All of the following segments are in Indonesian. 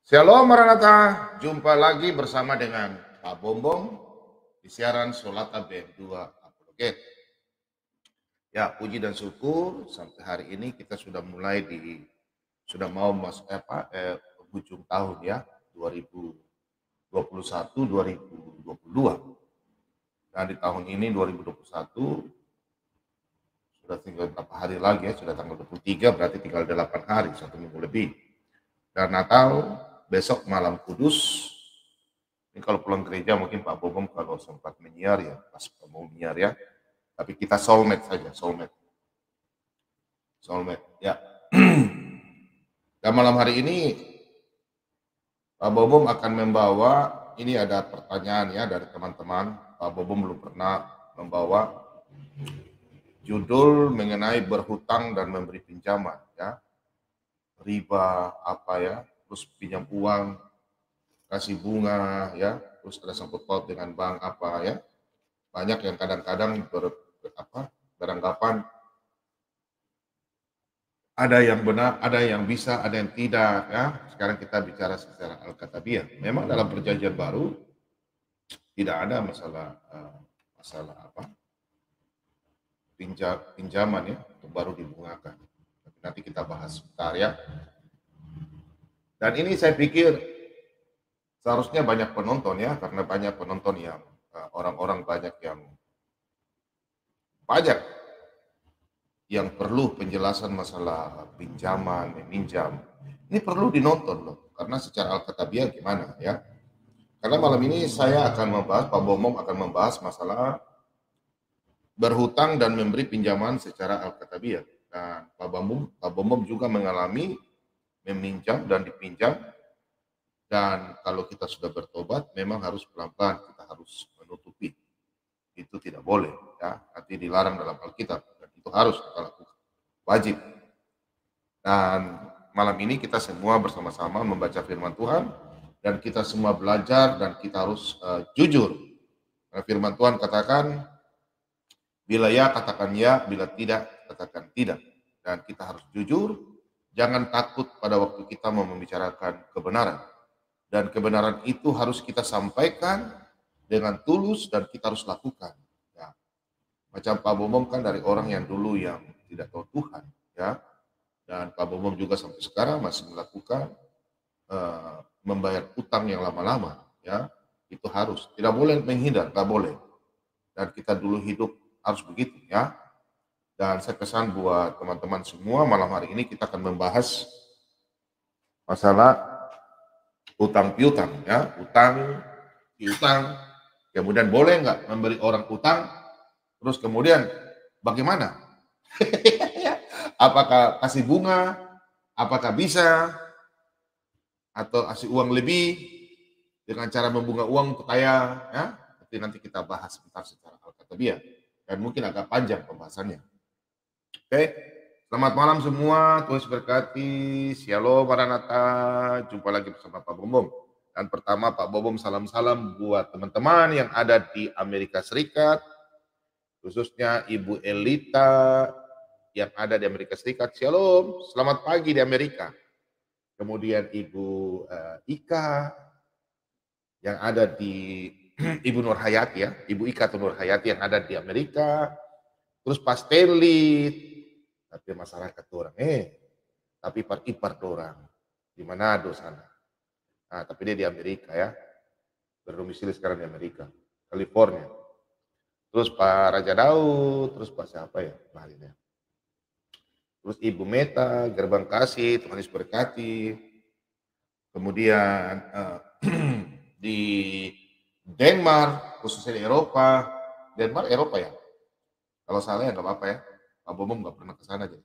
Shalom Maranatha, jumpa lagi bersama dengan Pak Bombong di siaran Solata BM2 Apologet. Ya, puji dan syukur sampai hari ini kita sudah mulai sudah mau masuk ujung tahun ya, 2021 2022. Dan di tahun ini 2021 sudah tinggal berapa hari lagi ya, sudah tanggal 23, berarti tinggal 8 hari, 1 minggu lebih. Dan Natal besok malam kudus. Ini kalau pulang gereja mungkin Pak Bobom kalau sempat menyiar ya, pas mau menyiar ya. Tapi kita soulmate saja, soulmate ya. Dan malam hari ini Pak Bobom akan membawa, ini ada pertanyaan ya dari teman-teman. Pak Bobom belum pernah membawa judul mengenai berhutang dan memberi pinjaman ya. Riba apa ya, terus pinjam uang, kasih bunga ya, terus ada sangkut paut dengan bank apa ya. Banyak yang kadang-kadang beranggapan ada yang benar, ada yang bisa, ada yang tidak ya. Sekarang kita bicara secara Alkitabiah. Memang dalam perjanjian baru tidak ada masalah pinjaman ya, itu baru dibungakan. Nanti kita bahas sebentar ya. Dan ini saya pikir seharusnya banyak penonton ya, karena banyak penonton yang orang-orang banyak yang perlu penjelasan masalah pinjaman, meminjam. Ini perlu dinonton loh, karena secara Alkitabiah gimana ya. Karena malam ini saya akan membahas, Pak Bomom akan membahas masalah berhutang dan memberi pinjaman secara Alkitabiah. Dan Pak Bomom juga mengalami meminjam dan dipinjam. Dan kalau kita sudah bertobat, memang harus pelan-pelan, kita harus menutupi. Itu tidak boleh, ya. Nanti dilarang dalam Alkitab, dan itu harus kita lakukan, wajib. Dan malam ini kita semua bersama-sama membaca firman Tuhan, dan kita semua belajar, dan kita harus jujur. Karena firman Tuhan katakan, bila ya katakan ya, bila tidak katakan tidak. Dan kita harus jujur, jangan takut pada waktu kita mau membicarakan kebenaran. Dan kebenaran itu harus kita sampaikan dengan tulus dan kita harus lakukan. Ya. Macam Pak Bomom kan dari orang yang dulu yang tidak tahu Tuhan, ya. Dan Pak Bomom juga sampai sekarang masih melakukan membayar utang yang lama-lama, ya. Itu harus, tidak boleh menghindar, nggak boleh. Dan kita dulu hidup harus begitu, ya. Dan saya pesan buat teman-teman semua, malam hari ini kita akan membahas masalah utang piutang ya, utang piutang. Kemudian boleh nggak memberi orang utang? Terus kemudian bagaimana? Apakah kasih bunga? Apakah bisa? Atau kasih uang lebih dengan cara membunga uang untuk kaya? Ya, nanti kita bahas sebentar secara Alkitabiah dan mungkin agak panjang pembahasannya. Oke. Selamat malam semua, Tuhan berkati. Shalom Maranatha, jumpa lagi bersama Pak Bombom. Dan pertama Pak Bombom salam-salam buat teman-teman yang ada di Amerika Serikat, khususnya Ibu Elita yang ada di Amerika Serikat. Shalom, selamat pagi di Amerika. Kemudian Ibu Ika yang ada di Ibu Nur Hayati ya, Ibu Ika atau Nur Hayati yang ada di Amerika. Terus Pak Stanley, tapi masyarakat orang tapi ipar orang di Manado sana. Nah, tapi dia di Amerika ya, berdomisili sekarang di Amerika, California. Terus Pak Raja Daud, terus Pak siapa ya kemarin ya, terus Ibu Meta, Gerbang Kasih, Tuhan Yesus berkati. Kemudian di Denmark, khususnya di Eropa, Eropa ya, kalau salah ya nggak apa-apa ya. Pak Bomom nggak pernah ke sana aja.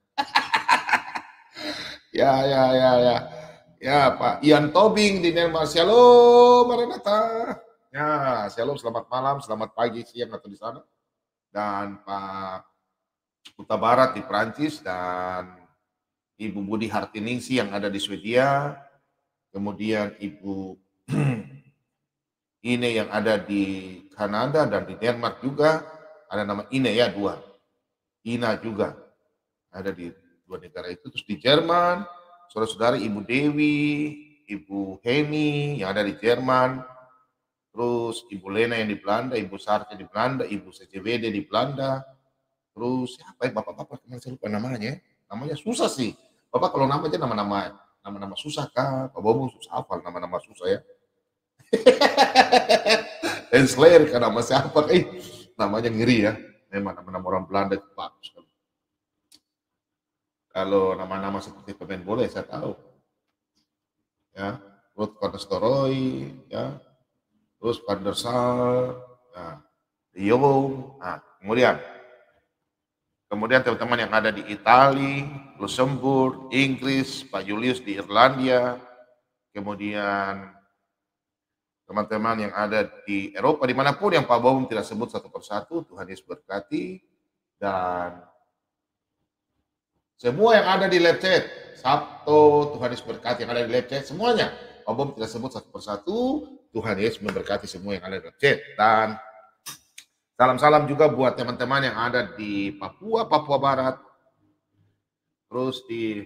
Ya, Pak Ian Tobing di Denmark. Shalom Maranatha. Ya, shalom, selamat malam, selamat pagi, siang atau di sana. Dan Pak Kuta Barat di Prancis dan Ibu Budi Hartiningsi yang ada di Swedia. Kemudian Ibu Ine yang ada di Kanada dan di Denmark juga. Ada nama Ine ya, dua. Ina juga ada di dua negara itu. Terus di Jerman, saudara-saudari Ibu Dewi, Ibu Heni yang ada di Jerman, terus Ibu Lena yang di Belanda, Ibu Sarce di Belanda, Ibu CCWD di Belanda, terus siapa ya bapak-bapak yang saya lupa namanya, namanya susah sih. Bapak kalau nama aja nama-nama susah kan, Pak Bobo susah hafal nama-nama susah ya. Dan Slayer kan nama siapa? Namanya ngeri ya. Memang nama-nama orang Belanda itu bagus. Kalau nama-nama seperti pemain bola ya saya tahu. Ya, Ruth van Nistelrooy, ya, terus Van der Sar, nah, De Jong, nah, kemudian teman-teman yang ada di Italia, Luxembourg, Inggris, Pak Julius di Irlandia, kemudian teman-teman yang ada di Eropa, dimanapun yang Pak Bobom tidak sebut satu persatu, Tuhan Yesus berkati, dan semua yang ada di live chat, Sabto, Tuhan Yesus berkati yang ada di live chat, semuanya, Pak Bobom tidak sebut satu persatu, Tuhan Yesus memberkati semua yang ada di live chat, dan salam-salam juga buat teman-teman yang ada di Papua, Papua Barat, terus di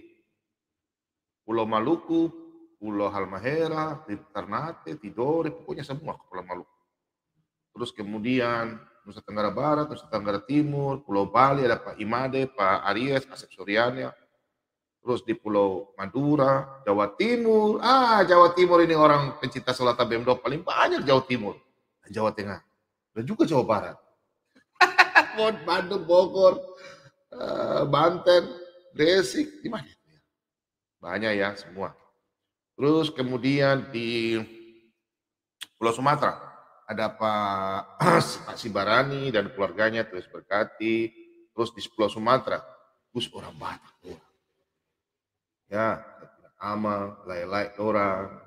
Pulau Maluku, Pulau Halmahera, Ternate, Tidore, pokoknya semua ke Pulau Maluku. Terus kemudian Nusa Tenggara Barat, Nusa Tenggara Timur, Pulau Bali ada Pak Imade, Pak Aries, Asep Suryanya. Terus di Pulau Madura, Jawa Timur. Jawa Timur ini orang pencinta Selatan BM2 paling banyak Jawa Timur. Dan Jawa Tengah. Dan juga Jawa Barat. Bandung, Bogor, Banten, Gresik, di mana? Banyak ya semua. Terus kemudian di Pulau Sumatera ada Pak Sibarani dan keluarganya, terus berkati. Terus di Pulau Sumatera, terus orang Batak. Ya, Amal, Lai orang,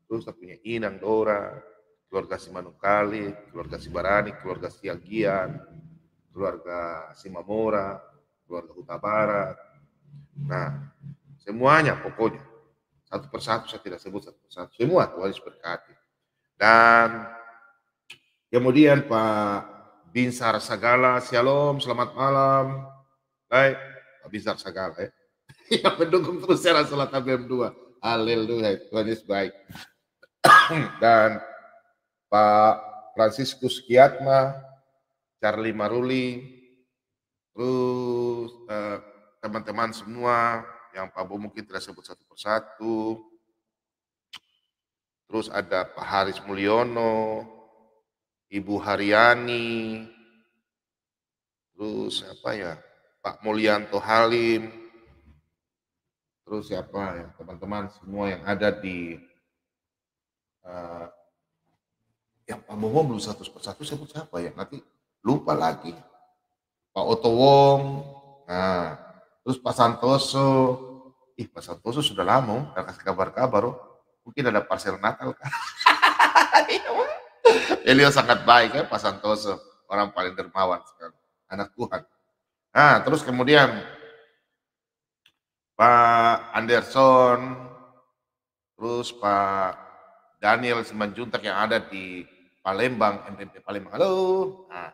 terus punya Inang Dora, keluarga Simanukali, keluarga Sibarani, keluarga Siagian, keluarga Simamora, keluarga Huta Barat. Nah, semuanya pokoknya. Satu persatu saya tidak sebut satu persatu. Semua Tuhan Yesus berkati. Dan kemudian Pak Binsar Sagala, Shalom, selamat malam. Baik, Pak Binsar Sagala ya. Yang mendukung terus saya Selatan BM2. Haleluya, Tuhan Yesus baik. Dan Pak Franciscus Kiatma, Charlie Maruli, terus teman-teman semua yang Pak Bo mungkin tidak sebut satu persatu. Terus ada Pak Haris Mulyono, Ibu Haryani, terus apa ya, Pak Mulyanto Halim, terus siapa ya teman-teman semua yang ada di yang Pak Bobo belum satu persatu sebut siapa ya, nanti lupa lagi. Pak Oto Wong, nah terus Pak Santoso, Pak Santoso sudah lama, gak kasih kabar-kabar, mungkin ada parcel Natal kan. Beliau sangat baik ya Pak Santoso, orang paling dermawan sekali, anak Tuhan. Nah terus kemudian Pak Anderson, terus Pak Daniel Simanjuntak yang ada di Palembang, MPP Palembang, halo. Nah,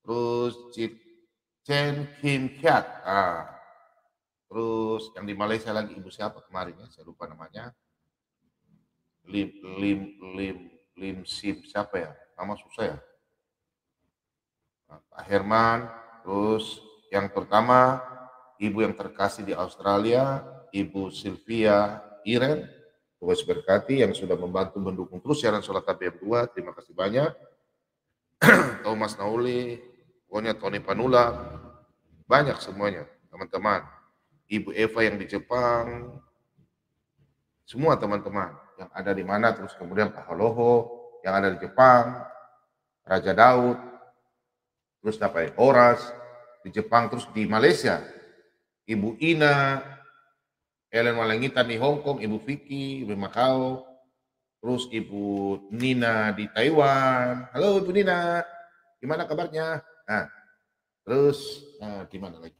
terus Chen Kim Kiat, terus yang di Malaysia lagi ibu siapa kemarin ya, saya lupa namanya, Lim Sim siapa ya, nama susah ya, Pak Herman. Terus yang pertama ibu yang terkasih di Australia, Ibu Sylvia Iren, Tuhan berkati yang sudah membantu mendukung terus siaran Sholat BM2, terima kasih banyak. Thomas Nauli, pokoknya Tony Panula, banyak semuanya teman-teman. Ibu Eva yang di Jepang, semua teman-teman yang ada di mana, terus kemudian Pak Haloho yang ada di Jepang, Raja Daud, terus dapat Oras di Jepang, terus di Malaysia, Ibu Ina, Ellen Walengitan di Hong Kong, Ibu Vicky di Macau, terus Ibu Nina di Taiwan. Halo Ibu Nina, gimana kabarnya? Nah, terus gimana lagi?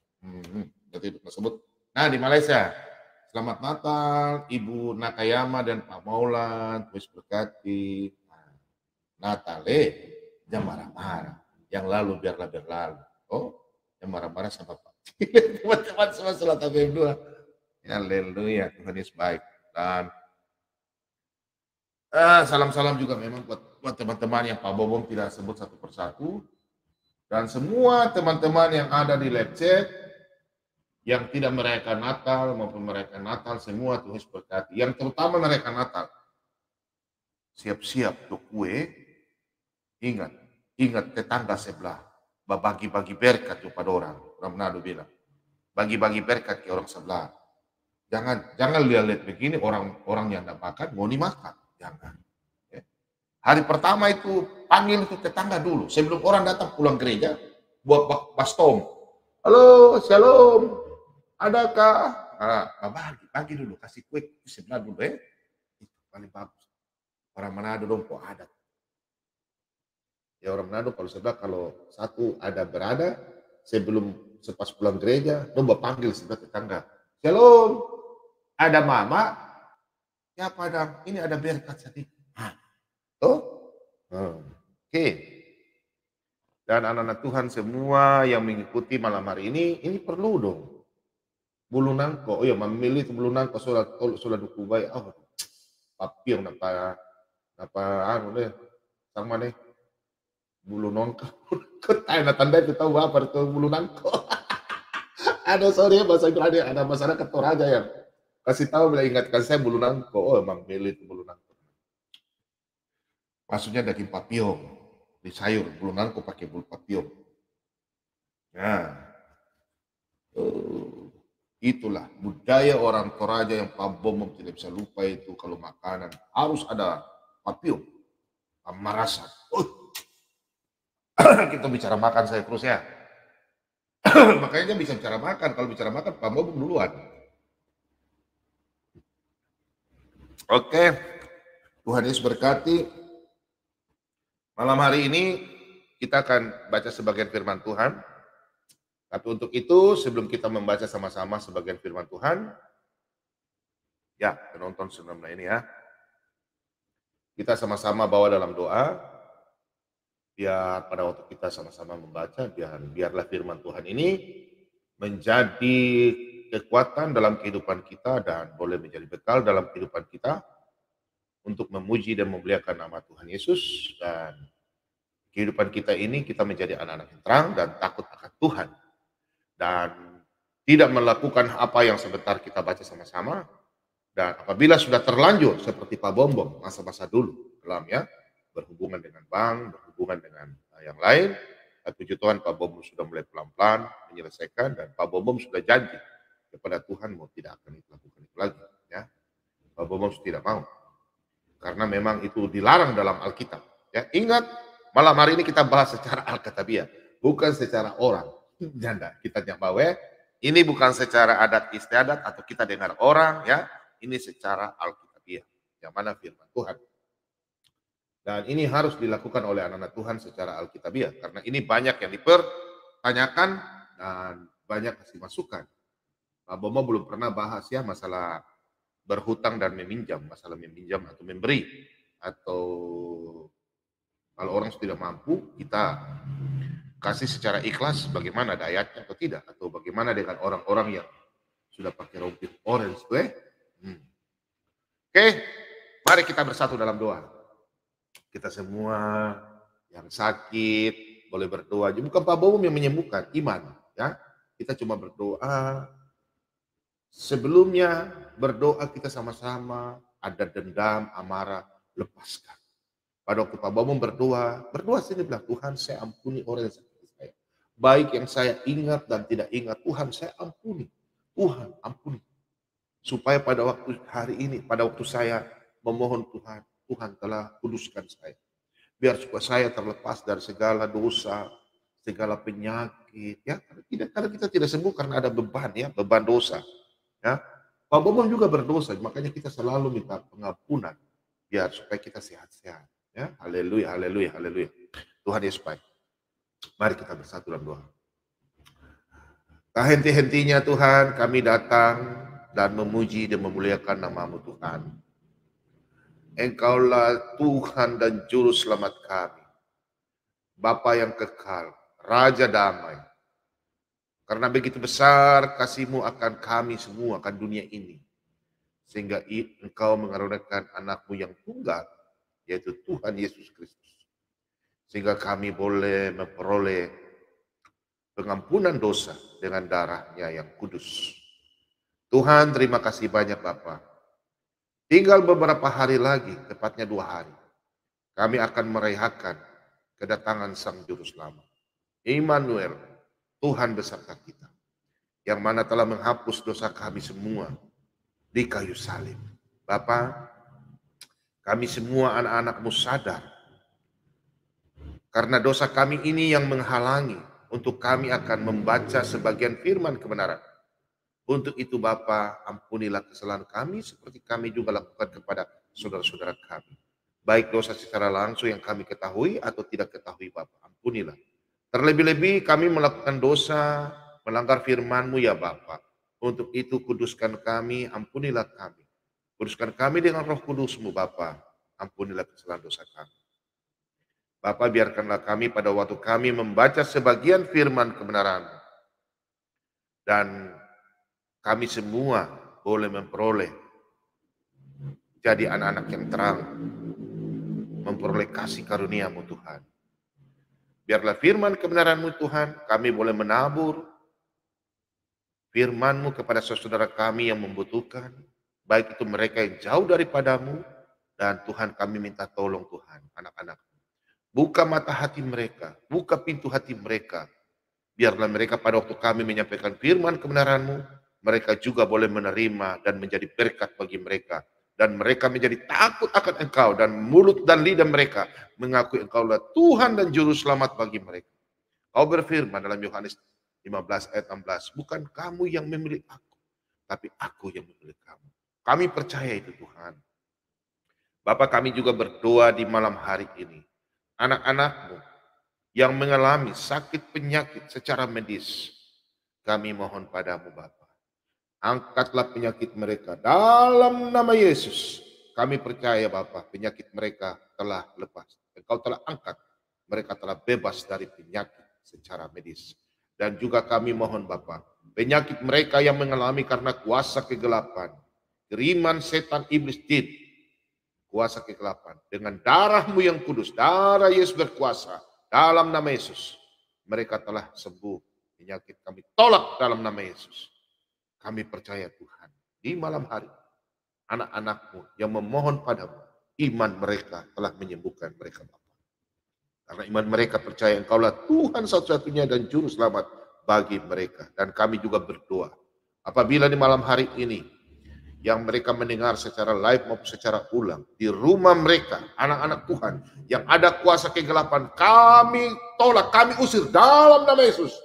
Berarti tersebut. Nah di Malaysia, selamat Natal, Ibu Nakayama dan Pak Maulan, terus berkati. Natal, jangan marah-marah. Yang lalu biarlah berlalu. Oh, yang marah-marah sama Pak. Teman-teman semua Selatan BM2. Haleluya, Tuhan Yesus baik. Dan Salam-salam juga memang buat teman-teman yang Pak Bobom tidak sebut satu persatu. Dan semua teman-teman yang ada di live chat, yang tidak merayakan Natal maupun merayakan Natal, semua Tuhan Yesus berkati. Yang terutama merayakan Natal, siap-siap tuh kue, ingat tetangga sebelah, bagi-bagi berkat kepada orang. Orang Manado bilang, bagi-bagi berkat ke orang sebelah. Jangan lihat begini orang yang tidak makan mau dimakan, jangan. Ya. Hari pertama itu panggil itu tetangga dulu, sebelum orang datang pulang gereja, buat bastom. Halo, shalom, adakah? Bagi dulu, kasih kue ke sebelah dulu ya. Itu paling bagus. Orang Manado dong kok ada. Ya orang Manado kalau sebelah kalau satu ada berada sebelum sepas pulang gereja, dong panggil sebelah tetangga. Shalom, ada mama, siapa ada? Ini ada berkat sedikit. Oh, oke. Dan anak-anak Tuhan semua yang mengikuti malam hari ini perlu dong. Bulu nangko, oh ya memilih itu bulu nangko sudah duku baik. Oh, papiong napa anu deh, sama nih bulu nangko. Ketanya tanda itu tahu apa itu bulu nangko. Ada sorry ya bahasa Ibrani, ada masyarakat Toraja yang kasih tahu bila ingatkan saya bulu nangko. Oh emang milih itu bulu nangko. Maksudnya daging papiong di sayur, bulu nangko pakai bulu papiong. Nah, itulah budaya orang Toraja yang Pak Bom tidak bisa lupa itu kalau makanan harus ada papiong, marasa. Kita bicara makan saya terus ya. Makanya bisa bicara makan. Kalau bicara makan, Pak Bom duluan. Oke, Tuhan Yesus berkati. Malam hari ini kita akan baca sebagian firman Tuhan. Tapi untuk itu sebelum kita membaca sama-sama sebagian firman Tuhan, ya penonton sebelumnya ini ya, kita sama-sama bawa dalam doa, biar pada waktu kita sama-sama membaca, biarlah firman Tuhan ini menjadi kekuatan dalam kehidupan kita dan boleh menjadi bekal dalam kehidupan kita untuk memuji dan memuliakan nama Tuhan Yesus, dan kehidupan kita ini kita menjadi anak-anak yang terang dan takut akan Tuhan dan tidak melakukan apa yang sebentar kita baca sama-sama. Dan apabila sudah terlanjur seperti Pak Bom masa-masa dulu dalam ya berhubungan dengan bank, berhubungan dengan yang lain, puji Tuhan Pak Bom sudah mulai pelan-pelan menyelesaikan, dan Pak Bom sudah janji kepada Tuhan mau tidak akan dilakukan itu lagi ya. Pak Bom tidak mau karena memang itu dilarang dalam Alkitab ya. Ingat, malam hari ini kita bahas secara Alkitabiah, bukan secara orang. Janda kita nyabawe, ini bukan secara adat istiadat atau kita dengar orang ya. Ini secara Alkitabiah, yang mana firman Tuhan. Dan ini harus dilakukan oleh anak-anak Tuhan secara Alkitabiah, karena ini banyak yang dipertanyakan dan banyak kasih masukan. Pak Bomo belum pernah bahas ya masalah berhutang dan meminjam, masalah meminjam atau memberi, atau kalau orang sudah mampu kita kasih secara ikhlas, bagaimana ada ayatnya atau tidak, atau bagaimana dengan orang-orang yang sudah pakai rompi orange Oke, mari kita bersatu dalam doa. Kita semua yang sakit boleh berdoa. Bukan Pak Bom yang menyembuhkan, iman. Ya, kita cuma berdoa. Sebelumnya berdoa kita sama-sama, ada dendam, amarah, lepaskan. Pada waktu Pak Bom berdoa sini bilang, Tuhan saya ampuni orang yang sakit saya. Baik yang saya ingat dan tidak ingat, Tuhan saya ampuni. Tuhan ampuni. Supaya pada waktu hari ini, pada waktu saya memohon Tuhan, Tuhan telah kuduskan saya. Biar supaya saya terlepas dari segala dosa, segala penyakit. Ya, karena kita tidak sembuh karena ada beban ya, beban dosa. Ya, Pak Bom juga berdosa, makanya kita selalu minta pengampunan biar supaya kita sehat-sehat. Ya, haleluya, haleluya, haleluya. Tuhan Yesus baik. Mari kita bersatu dalam doa. Tak henti-hentinya Tuhan, kami datang dan memuji dan memuliakan nama-Mu Tuhan. Engkaulah Tuhan dan Juru Selamat kami. Bapa yang kekal, Raja damai. Karena begitu besar kasih-Mu akan kami semua, akan dunia ini. Sehingga Engkau mengaruniakan anak-Mu yang tunggal, yaitu Tuhan Yesus Kristus. Sehingga kami boleh memperoleh pengampunan dosa dengan darahnya yang kudus. Tuhan, terima kasih banyak Bapa. Tinggal beberapa hari lagi, tepatnya 2 hari, kami akan merayakan kedatangan Sang Juru Selamat, Immanuel, Tuhan beserta kita, yang mana telah menghapus dosa kami semua di kayu salib. Bapa, kami semua anak-anak-Mu sadar, karena dosa kami ini yang menghalangi untuk kami akan membaca sebagian firman kebenaran. Untuk itu Bapa, ampunilah kesalahan kami seperti kami juga lakukan kepada saudara-saudara kami. Baik dosa secara langsung yang kami ketahui atau tidak ketahui Bapa, ampunilah. Terlebih-lebih kami melakukan dosa, melanggar firman-Mu ya Bapa. Untuk itu kuduskan kami, ampunilah kami. Kuduskan kami dengan Roh Kudus-Mu Bapa, ampunilah kesalahan dosa kami. Bapa, biarkanlah kami pada waktu kami membaca sebagian firman kebenaran, dan kami semua boleh memperoleh jadi anak-anak yang terang, memperoleh kasih karunia-Mu Tuhan. Biarlah firman kebenaran-Mu Tuhan, kami boleh menabur firman-Mu kepada saudara kami yang membutuhkan, baik itu mereka yang jauh daripada-Mu, dan Tuhan kami minta tolong Tuhan, anak-anak. Buka mata hati mereka, buka pintu hati mereka. Biarlah mereka pada waktu kami menyampaikan firman kebenaran-Mu, mereka juga boleh menerima dan menjadi berkat bagi mereka. Dan mereka menjadi takut akan Engkau, dan mulut dan lidah mereka mengakui Engkaulah Tuhan dan Juru Selamat bagi mereka. Kau berfirman dalam Yohanes 15 ayat 16, bukan kamu yang memilih aku, tapi aku yang memilih kamu. Kami percaya itu Tuhan. Bapak, kami juga berdoa di malam hari ini. Anak-anak-Mu yang mengalami sakit penyakit secara medis, kami mohon padamu Bapa, angkatlah penyakit mereka dalam nama Yesus. Kami percaya Bapa, penyakit mereka telah lepas. Engkau telah angkat, mereka telah bebas dari penyakit secara medis. Dan juga kami mohon Bapa, penyakit mereka yang mengalami karena kuasa kegelapan, kiriman setan iblis jin, kuasa kegelapan, dengan darah-Mu yang kudus, darah Yesus berkuasa, dalam nama Yesus, mereka telah sembuh. Penyakit kami tolak dalam nama Yesus. Kami percaya Tuhan, di malam hari, anak-anak-Mu yang memohon padamu, iman mereka telah menyembuhkan mereka Bapa. Karena iman mereka percaya Engkaulah Tuhan satu-satunya dan Juru Selamat bagi mereka. Dan kami juga berdoa, apabila di malam hari ini, yang mereka mendengar secara live maupun secara ulang, di rumah mereka, anak-anak Tuhan, yang ada kuasa kegelapan, kami tolak, kami usir dalam nama Yesus.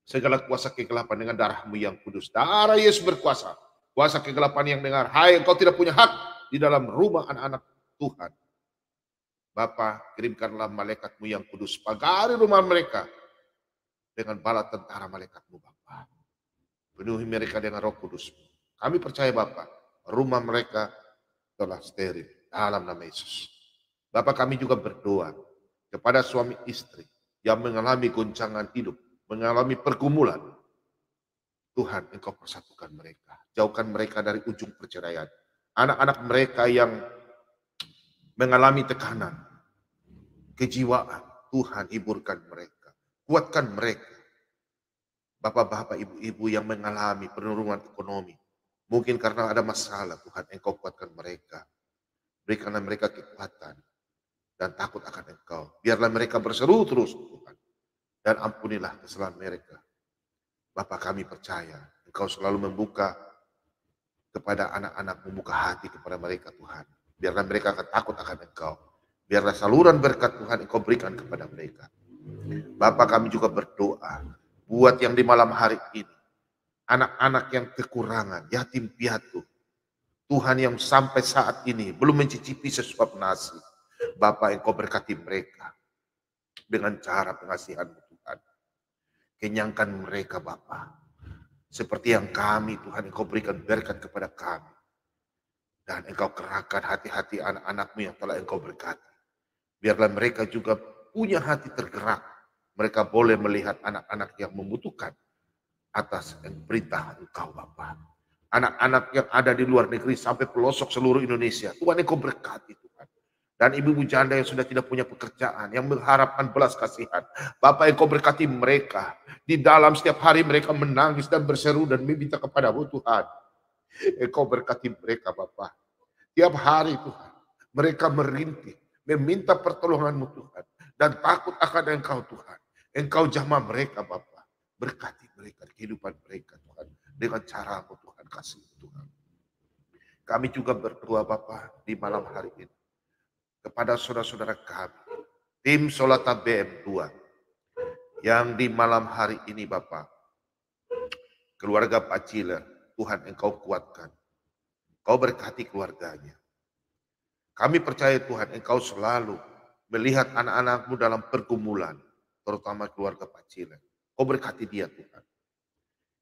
Segala kuasa kegelapan dengan darah-Mu yang kudus, darah Yesus berkuasa. Kuasa kegelapan yang dengar, hai engkau tidak punya hak di dalam rumah anak-anak Tuhan. Bapa, kirimkanlah malaikat-Mu yang kudus, pagari rumah mereka dengan bala tentara malaikat-Mu Bapa. Penuhi mereka dengan Roh Kudus-Mu. Kami percaya Bapa, rumah mereka telah steril dalam nama Yesus. Bapa, kami juga berdoa kepada suami istri yang mengalami goncangan hidup, mengalami pergumulan. Tuhan, Engkau persatukan mereka. Jauhkan mereka dari ujung perceraian. Anak-anak mereka yang mengalami tekanan, kejiwaan, Tuhan hiburkan mereka. Kuatkan mereka. Bapak-bapak, ibu-ibu yang mengalami penurunan ekonomi, mungkin karena ada masalah, Tuhan Engkau kuatkan mereka. Berikanlah mereka kekuatan dan takut akan Engkau. Biarlah mereka berseru terus Tuhan. Dan ampunilah kesalahan mereka. Bapa, kami percaya Engkau selalu membuka kepada anak-anak, membuka hati kepada mereka Tuhan. Biarlah mereka akan takut akan Engkau. Biarlah saluran berkat Tuhan Engkau berikan kepada mereka. Bapa, kami juga berdoa buat yang di malam hari ini, anak-anak yang kekurangan, yatim piatu, Tuhan yang sampai saat ini belum mencicipi sesuap nasi. Bapa, Engkau berkati mereka dengan cara pengasihan-Mu Tuhan. Kenyangkan mereka Bapa. Seperti yang kami Tuhan Engkau berikan berkat kepada kami. Dan Engkau kerahkan hati-hati anak-anak-Mu yang telah Engkau berkati. Biarlah mereka juga punya hati tergerak. Mereka boleh melihat anak-anak yang membutuhkan atas perintah Engkau Bapa. Anak-anak yang ada di luar negeri sampai pelosok seluruh Indonesia. Tuhan Engkau berkati Tuhan. Dan ibu-ibu janda yang sudah tidak punya pekerjaan, yang mengharapkan belas kasihan. Bapak, Engkau berkati mereka. Di dalam setiap hari mereka menangis dan berseru dan meminta kepadamu Tuhan. Engkau berkati mereka Bapak. Tiap hari Tuhan, mereka merintih, meminta pertolonganmu Tuhan. Dan takut akan Engkau Tuhan. Engkau jamah mereka Bapak. Berkati mereka, kehidupan mereka Tuhan. Dengan caramu Tuhan, kasih Tuhan. Kami juga berdoa Bapak di malam hari ini. Kepada saudara-saudara kami. Tim Solata BM2. Yang di malam hari ini Bapak. Keluarga Pak Cila, Tuhan Engkau kuatkan. Kau berkati keluarganya. Kami percaya Tuhan Engkau selalu melihat anak-anakmu dalam pergumulan. Terutama keluarga Pak Cila. Kau berkati dia Tuhan.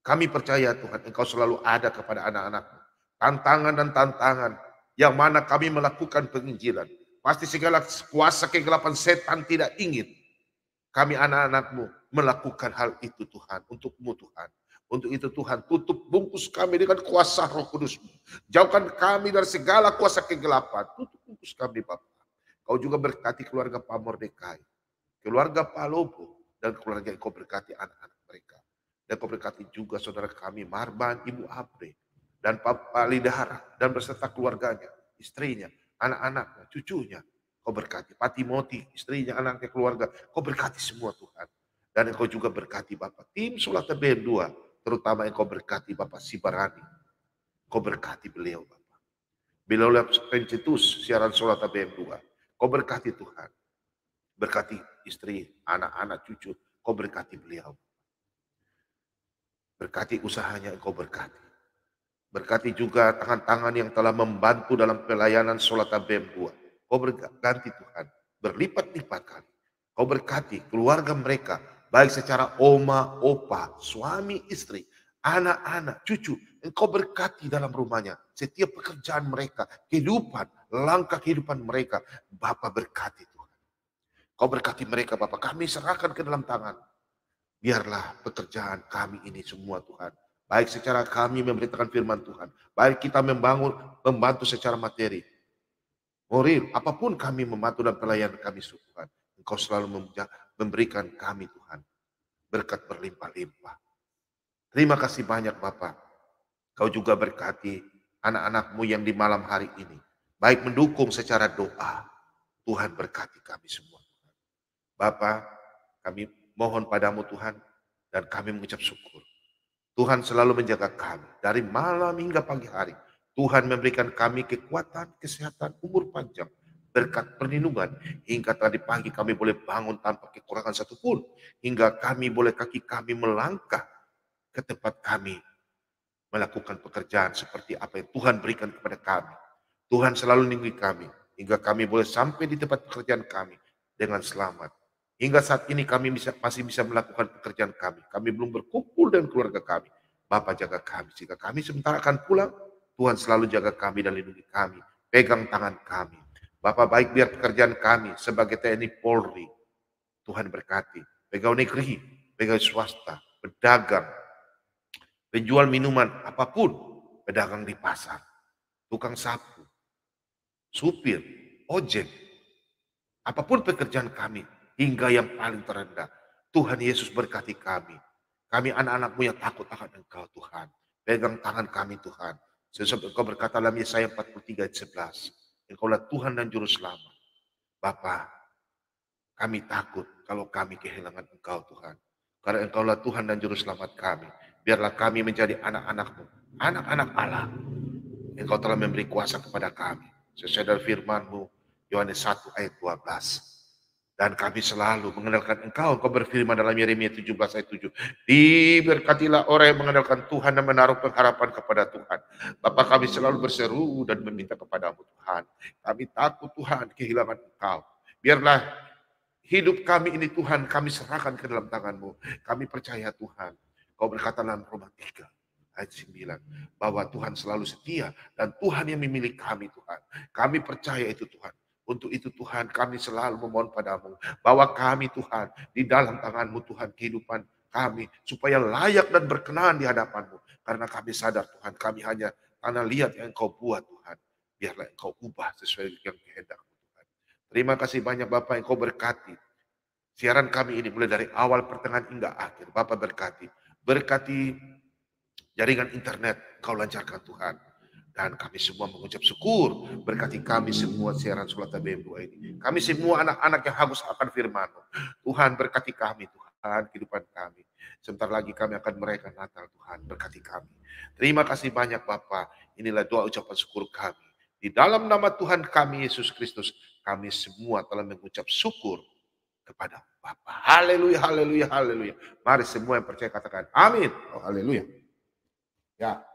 Kami percaya Tuhan Engkau selalu ada kepada anak-anakmu. Tantangan dan tantangan yang mana kami melakukan penginjilan. Pasti segala kuasa kegelapan setan tidak ingin kami anak-anakmu melakukan hal itu Tuhan. Untukmu Tuhan. Untuk itu Tuhan tutup bungkus kami dengan kuasa Roh Kudus-Mu. Jauhkan kami dari segala kuasa kegelapan. Tutup bungkus kami Bapak. Kau juga berkati keluarga Pak Mordekai. Keluarga Pak Lobo. Dan keluarga yang kau berkati anak-anak mereka. Dan kau berkati juga saudara kami Marban, Ibu Abre. Dan Pak Lidahara. Dan beserta keluarganya. Istrinya, anak-anaknya, cucunya. Kau berkati Pak Timothy, istrinya, anaknya, keluarga. Kau berkati semua Tuhan. Dan engkau juga berkati Bapak. Tim Solata BM2. Terutama engkau berkati Bapak Sibarani. Kau berkati beliau Bapak. Beliau pencetus siaran Solata BM2. Kau berkati Tuhan. Berkati istri, anak-anak, cucu. Kau berkati beliau. Berkati usahanya engkau berkati. Berkati juga tangan-tangan yang telah membantu dalam pelayanan Solata BM2. Kau berganti Tuhan. Berlipat-lipatkan. Kau berkati keluarga mereka. Baik secara oma, opa, suami, istri, anak-anak, cucu. Engkau berkati dalam rumahnya. Setiap pekerjaan mereka, kehidupan, langkah kehidupan mereka. Bapa berkati Tuhan. Kau berkati mereka Bapak. Kami serahkan ke dalam tangan. Biarlah pekerjaan kami ini semua Tuhan. Baik secara kami memberitakan firman Tuhan. Baik kita membantu secara materi. Moral, apapun kami membantu dalam pelayanan kami Tuhan. Engkau selalu memberikan kami Tuhan. Berkat berlimpah-limpah. Terima kasih banyak Bapak. Kau juga berkati anak-anakmu yang di malam hari ini. Baik mendukung secara doa. Tuhan berkati kami semua. Bapak, kami mohon padamu Tuhan. Dan kami mengucap syukur. Tuhan selalu menjaga kami. Dari malam hingga pagi hari. Tuhan memberikan kami kekuatan, kesehatan, umur panjang. Berkat perlindungan. Hingga tadi pagi kami boleh bangun tanpa kekurangan satupun. Hingga kaki kami melangkah ke tempat kami. Melakukan pekerjaan seperti apa yang Tuhan berikan kepada kami. Tuhan selalu lindungi kami. Hingga kami boleh sampai di tempat pekerjaan kami. Dengan selamat. Hingga saat ini kami masih bisa melakukan pekerjaan kami. Kami belum berkumpul dengan keluarga kami. Bapak jaga kami. Jika kami sementara akan pulang. Tuhan selalu jaga kami dan lindungi kami. Pegang tangan kami. Bapak baik biar pekerjaan kami sebagai TNI Polri. Tuhan berkati. Pegawai negeri, pegawai swasta, pedagang, penjual minuman, apapun. Pedagang di pasar, tukang sapu, supir, ojek. Apapun pekerjaan kami. Hingga yang paling terendah. Tuhan Yesus berkati kami. Kami anak-anakmu yang takut akan Engkau Tuhan. Pegang tangan kami Tuhan. Sesuai Engkau berkata dalam Yesaya 43 ayat 11. Engkaulah Tuhan dan Juru Selamat. Bapa, kami takut kalau kami kehilangan Engkau Tuhan. Karena Engkaulah Tuhan dan Juru Selamat kami. Biarlah kami menjadi anak-anakmu. Anak-anak Allah. Engkau telah memberi kuasa kepada kami. Sesuai dengan firman-Mu. Yohanes 1 ayat 12. Dan kami selalu mengandalkan Engkau. Engkau berfirman dalam Yeremia 17 ayat 7. Diberkatilah orang yang mengandalkan Tuhan dan menaruh pengharapan kepada Tuhan. Bapak kami selalu berseru dan meminta kepadamu Tuhan. Kami takut Tuhan kehilangan Engkau. Biarlah hidup kami ini Tuhan kami serahkan ke dalam tangan-Mu. Kami percaya Tuhan. Kau berkata dalam Roma 3 ayat 9. Bahwa Tuhan selalu setia dan Tuhan yang memilih kami Tuhan. Kami percaya itu Tuhan. Untuk itu Tuhan kami selalu memohon padamu. Bahwa kami Tuhan di dalam tangan-Mu Tuhan kehidupan kami. Supaya layak dan berkenan di hadapan-Mu. Karena kami sadar Tuhan kami hanya tanah liat yang Engkau buat Tuhan. Biarlah Engkau ubah sesuai dengan kehendak-Mu Tuhan. Terima kasih banyak Bapak, Engkau berkati siaran kami ini mulai dari awal, pertengahan hingga akhir. Bapak berkati. Berkati jaringan internet, Kau lancarkan Tuhan. Dan kami semua mengucap syukur, berkati kami semua siaran Surat BM2 ini. Kami semua anak-anak yang hagus akan firman. Tuhan berkati kami, Tuhan, kehidupan kami. Sebentar lagi kami akan merayakan Natal, Tuhan, berkati kami. Terima kasih banyak Bapak. Inilah doa ucapan syukur kami. Di dalam nama Tuhan kami, Yesus Kristus, kami semua telah mengucap syukur kepada Bapa. Haleluya, haleluya, haleluya. Mari semua yang percaya katakan amin. Oh, haleluya. Ya.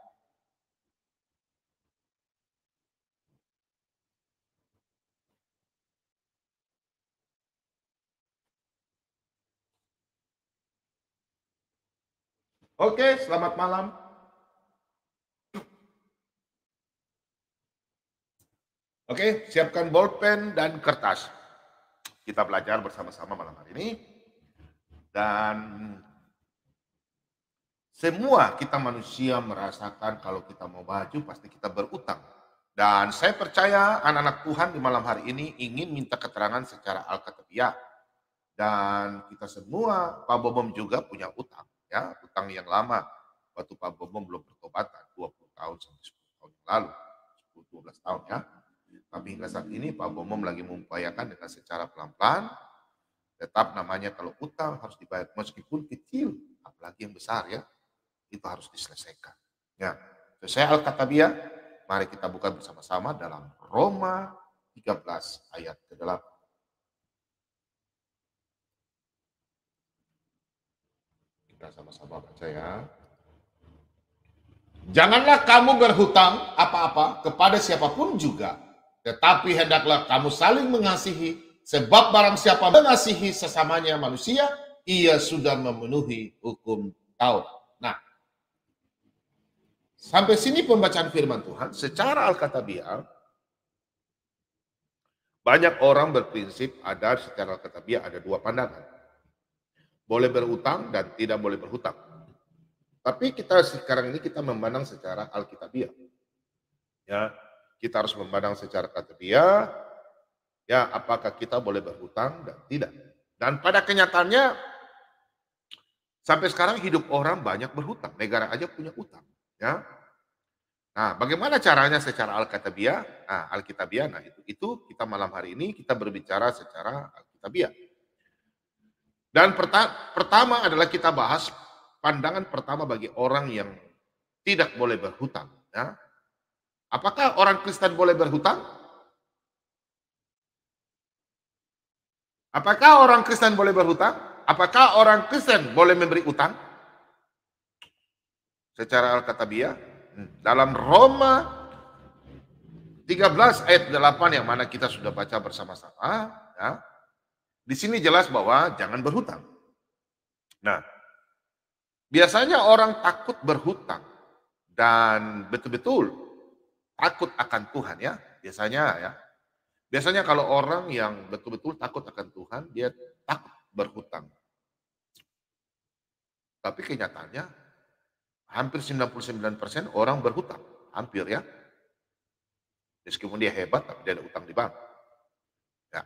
Oke, selamat malam. Oke, siapkan bolpen dan kertas. Kita belajar bersama-sama malam hari ini. Dan semua kita manusia merasakan kalau kita mau maju pasti kita berutang. Dan saya percaya anak-anak Tuhan di malam hari ini ingin minta keterangan secara alkitabiah. Dan kita semua, Pak Bobom juga punya utang. Ya, utang yang lama. Waktu Pak Bobom belum bertobatan, 20 tahun sampai 10 tahun yang lalu. 10-12 tahun ya. Tapi hingga saat ini Pak Bobom lagi mengupayakan dengan secara pelan-pelan. Tetap namanya kalau utang harus dibayar. Meskipun kecil, apalagi yang besar ya. Itu harus diselesaikan. Ya, selesai Alkitabiah, mari kita buka bersama-sama dalam Roma 13 ayat ke-8. Kita sama-sama baca ya. Janganlah kamu berhutang apa-apa kepada siapapun juga, tetapi hendaklah kamu saling mengasihi, sebab barang siapa mengasihi sesamanya manusia, ia sudah memenuhi hukum Taurat. Nah, sampai sini pembacaan firman Tuhan. Secara Alkitabiah, banyak orang berprinsip ada secara Alkitabiah ada dua pandangan. Boleh berhutang dan tidak boleh berhutang. Tapi kita sekarang ini kita memandang secara Alkitabiah. Ya, kita harus memandang secara Alkitabiah. Ya, apakah kita boleh berhutang dan tidak. Dan pada kenyataannya sampai sekarang hidup orang banyak berhutang. Negara aja punya utang. Ya. Nah, bagaimana caranya secara Alkitabiah? Nah, Alkitabiah, nah itu kita malam hari ini kita berbicara secara Alkitabiah. Dan pertama adalah kita bahas pandangan pertama bagi orang yang tidak boleh berhutang. Ya. Apakah orang Kristen boleh berhutang? Apakah orang Kristen boleh berhutang? Apakah orang Kristen boleh memberi utang? Secara Alkitabiah, dalam Roma 13 ayat 8 yang mana kita sudah baca bersama-sama, ya, di sini jelas bahwa jangan berhutang. Nah, biasanya orang takut berhutang dan betul-betul takut akan Tuhan ya, biasanya ya. Biasanya kalau orang yang betul-betul takut akan Tuhan, dia takut berhutang. Tapi kenyataannya hampir 99% orang berhutang, hampir ya. Meskipun dia hebat, tapi dia ada utang di bank. Ya.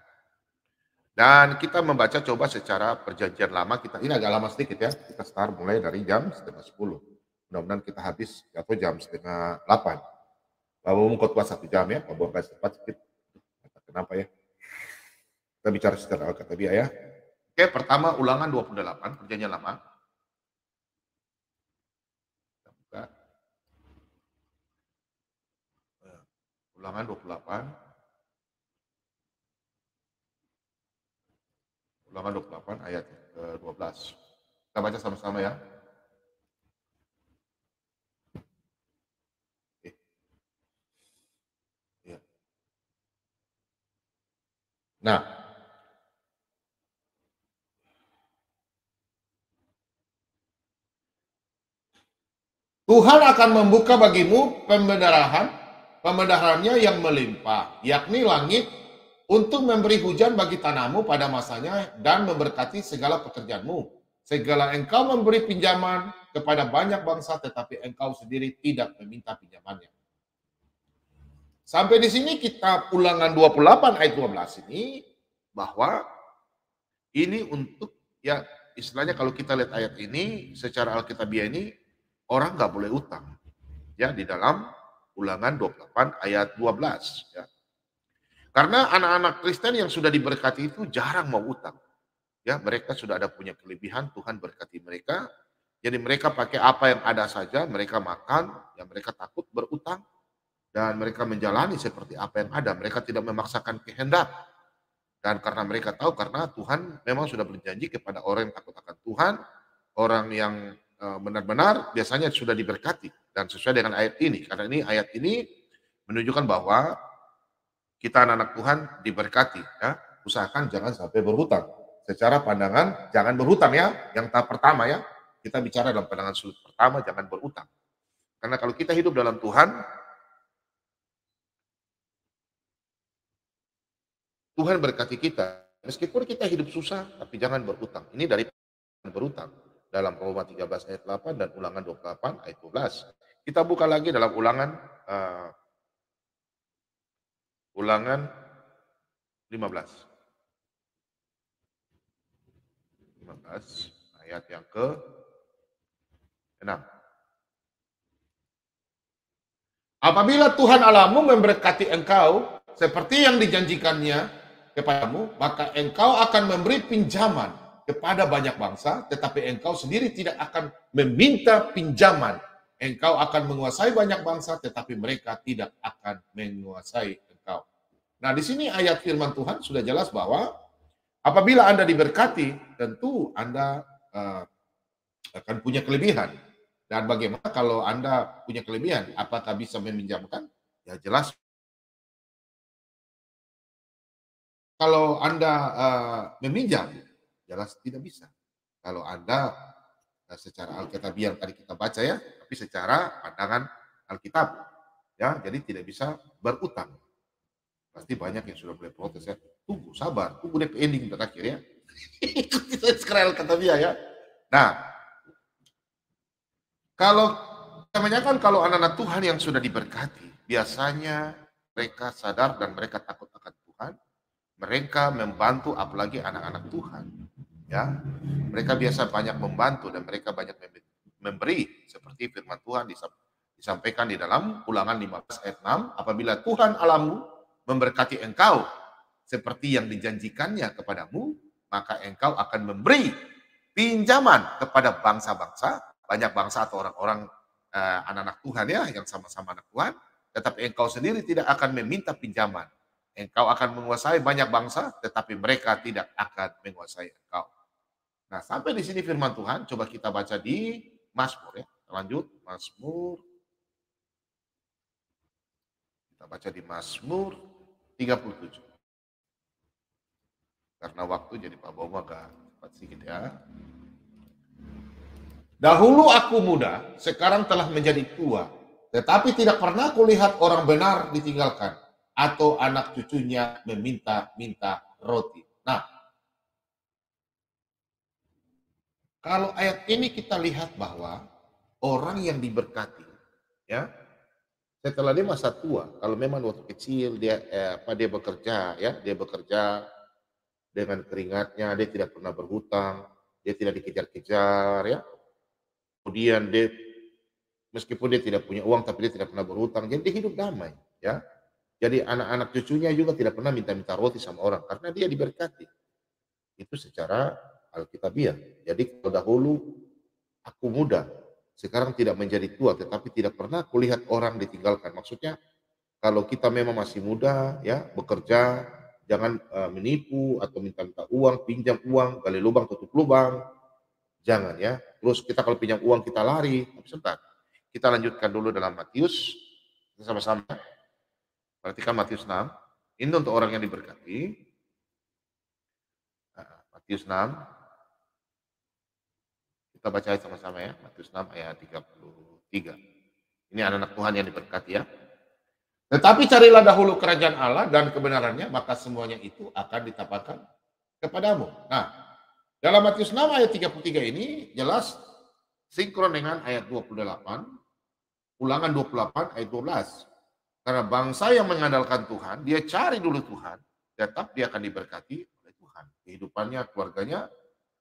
Dan kita membaca coba secara perjanjian lama, ini agak lama sedikit ya. Kita start mulai dari jam 9:30. Mudah-mudahan kita habis atau jam 7:30. Lalu mengkotbah 1 jam ya, Pak Bongkai cepat sedikit. Kenapa ya? Kita bicara secara Alkitabiah ya. Oke, pertama Ulangan 28, perjanjian lama. Kita buka. Ulangan 28. Ulangan 28 ayat ke-12. Kita baca sama-sama ya. Oke. Ya. Nah, Tuhan akan membuka bagimu pembenarannya yang melimpah, yakni langit, untuk memberi hujan bagi tanahmu pada masanya dan memberkati segala pekerjaanmu. Segala engkau memberi pinjaman kepada banyak bangsa, tetapi engkau sendiri tidak meminta pinjamannya. Sampai di sini kita Ulangan 28 ayat 12 ini bahwa ini untuk ya istilahnya kalau kita lihat ayat ini secara Alkitabiah ini orang nggak boleh utang ya di dalam Ulangan 28 ayat 12 ya. Karena anak-anak Kristen yang sudah diberkati itu jarang mau utang. Ya, mereka sudah ada punya kelebihan, Tuhan berkati mereka. Jadi mereka pakai apa yang ada saja, mereka makan, ya mereka takut berutang dan mereka menjalani seperti apa yang ada. Mereka tidak memaksakan kehendak. Dan karena mereka tahu, karena Tuhan memang sudah berjanji kepada orang yang takut akan Tuhan, orang yang benar-benar biasanya sudah diberkati. Dan sesuai dengan ayat ini, karena ini ayat ini menunjukkan bahwa kita anak-anak Tuhan diberkati. Ya. Usahakan jangan sampai berhutang. Secara pandangan, jangan berhutang ya. Yang tahap pertama ya, kita bicara dalam pandangan sudut pertama, jangan berhutang. Karena kalau kita hidup dalam Tuhan, Tuhan berkati kita. Meskipun kita hidup susah, tapi jangan berhutang. Ini dari berhutang. Dalam Roma 13 ayat 8 dan Ulangan 28 ayat 12. Kita buka lagi dalam Ulangan 15 ayat yang ke-6. Apabila Tuhan Allahmu memberkati engkau seperti yang dijanjikannya kepadamu, maka engkau akan memberi pinjaman kepada banyak bangsa, tetapi engkau sendiri tidak akan meminta pinjaman. Engkau akan menguasai banyak bangsa, tetapi mereka tidak akan menguasai engkau. Nah, di sini ayat firman Tuhan sudah jelas bahwa apabila Anda diberkati, tentu Anda akan punya kelebihan. Dan bagaimana kalau Anda punya kelebihan? Apakah bisa meminjamkan? Ya jelas. Kalau Anda meminjam, jelas tidak bisa. Kalau Anda secara Alkitabiah yang tadi kita baca ya, tapi secara pandangan Alkitab. Ya, jadi tidak bisa berutang. Pasti banyak yang sudah mulai protes ya. Tunggu, sabar, tunggu deh ke ending terakhir ya. Ikuti secara Alkitabiah ya. Nah, kalau kebanyakan kalau anak-anak Tuhan yang sudah diberkati, biasanya mereka sadar dan mereka takut akan Tuhan. Mereka membantu apalagi anak-anak Tuhan. Ya, mereka biasa banyak membantu dan mereka banyak memberi seperti firman Tuhan disampaikan di dalam Ulangan 15 ayat 6, apabila Tuhan Allahmu memberkati engkau seperti yang dijanjikannya kepadamu, maka engkau akan memberi pinjaman kepada bangsa-bangsa, banyak bangsa atau orang-orang anak-anak Tuhan ya, yang sama-sama anak Tuhan, tetapi engkau sendiri tidak akan meminta pinjaman. Engkau akan menguasai banyak bangsa, tetapi mereka tidak akan menguasai engkau. Nah, sampai di sini firman Tuhan, coba kita baca di Mazmur ya. Lanjut, Mazmur. Kita baca di Mazmur 37. Karena waktu jadi Pak Bomo agak cepat sedikit ya. Dahulu aku muda, sekarang telah menjadi tua, tetapi tidak pernah kulihat orang benar ditinggalkan atau anak cucunya meminta-minta roti. Nah, kalau ayat ini kita lihat bahwa orang yang diberkati, ya, setelah dia masa tua, kalau memang waktu kecil dia dia bekerja, ya, dia bekerja dengan keringatnya, dia tidak pernah berhutang, dia tidak dikejar-kejar, ya. Kemudian dia meskipun dia tidak punya uang, tapi dia tidak pernah berhutang, jadi dia hidup damai, ya. Jadi anak-anak cucunya juga tidak pernah minta-minta roti sama orang karena dia diberkati. Itu secara Alkitabiah. Jadi kalau dahulu aku muda, sekarang tidak menjadi tua, tetapi tidak pernah kulihat orang ditinggalkan. Maksudnya kalau kita memang masih muda, ya bekerja, jangan menipu atau minta-minta uang, pinjam uang, gali lubang tutup lubang, jangan ya. Terus kita kalau pinjam uang kita lari, sebentar. Kita lanjutkan dulu dalam Matius, sama-sama. Perhatikan Matius 6. Ini untuk orang yang diberkati. Matius 6. Kita baca sama-sama ya. Matius 6 ayat 33. Ini anak-anak Tuhan yang diberkati ya. Tetapi carilah dahulu kerajaan Allah dan kebenarannya, maka semuanya itu akan ditambahkan kepadamu. Nah, dalam Matius 6 ayat 33 ini jelas sinkron dengan ayat 28. Ulangan 28 ayat 12. Karena bangsa yang mengandalkan Tuhan, dia cari dulu Tuhan, tetap dia akan diberkati oleh Tuhan. Kehidupannya, keluarganya,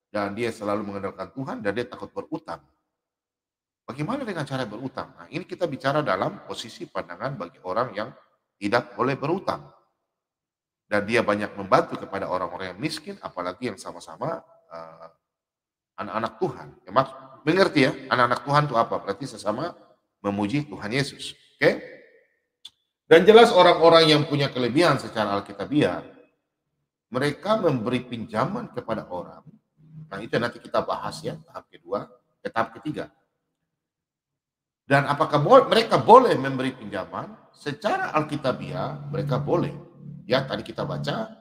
dan dia selalu mengandalkan Tuhan, dan dia takut berutang. Bagaimana dengan cara berutang? Nah, ini kita bicara dalam posisi pandangan bagi orang yang tidak boleh berutang. Dan dia banyak membantu kepada orang-orang yang miskin, apalagi yang sama-sama anak-anak Tuhan. Ya, mengerti ya, anak-anak Tuhan itu apa? Berarti sesama memuji Tuhan Yesus. Oke? Dan jelas orang-orang yang punya kelebihan secara alkitabiah, mereka memberi pinjaman kepada orang. Nah, itu nanti kita bahas ya, tahap kedua, tahap ketiga. Dan apakah mereka boleh memberi pinjaman? Secara alkitabiah mereka boleh. Ya, tadi kita baca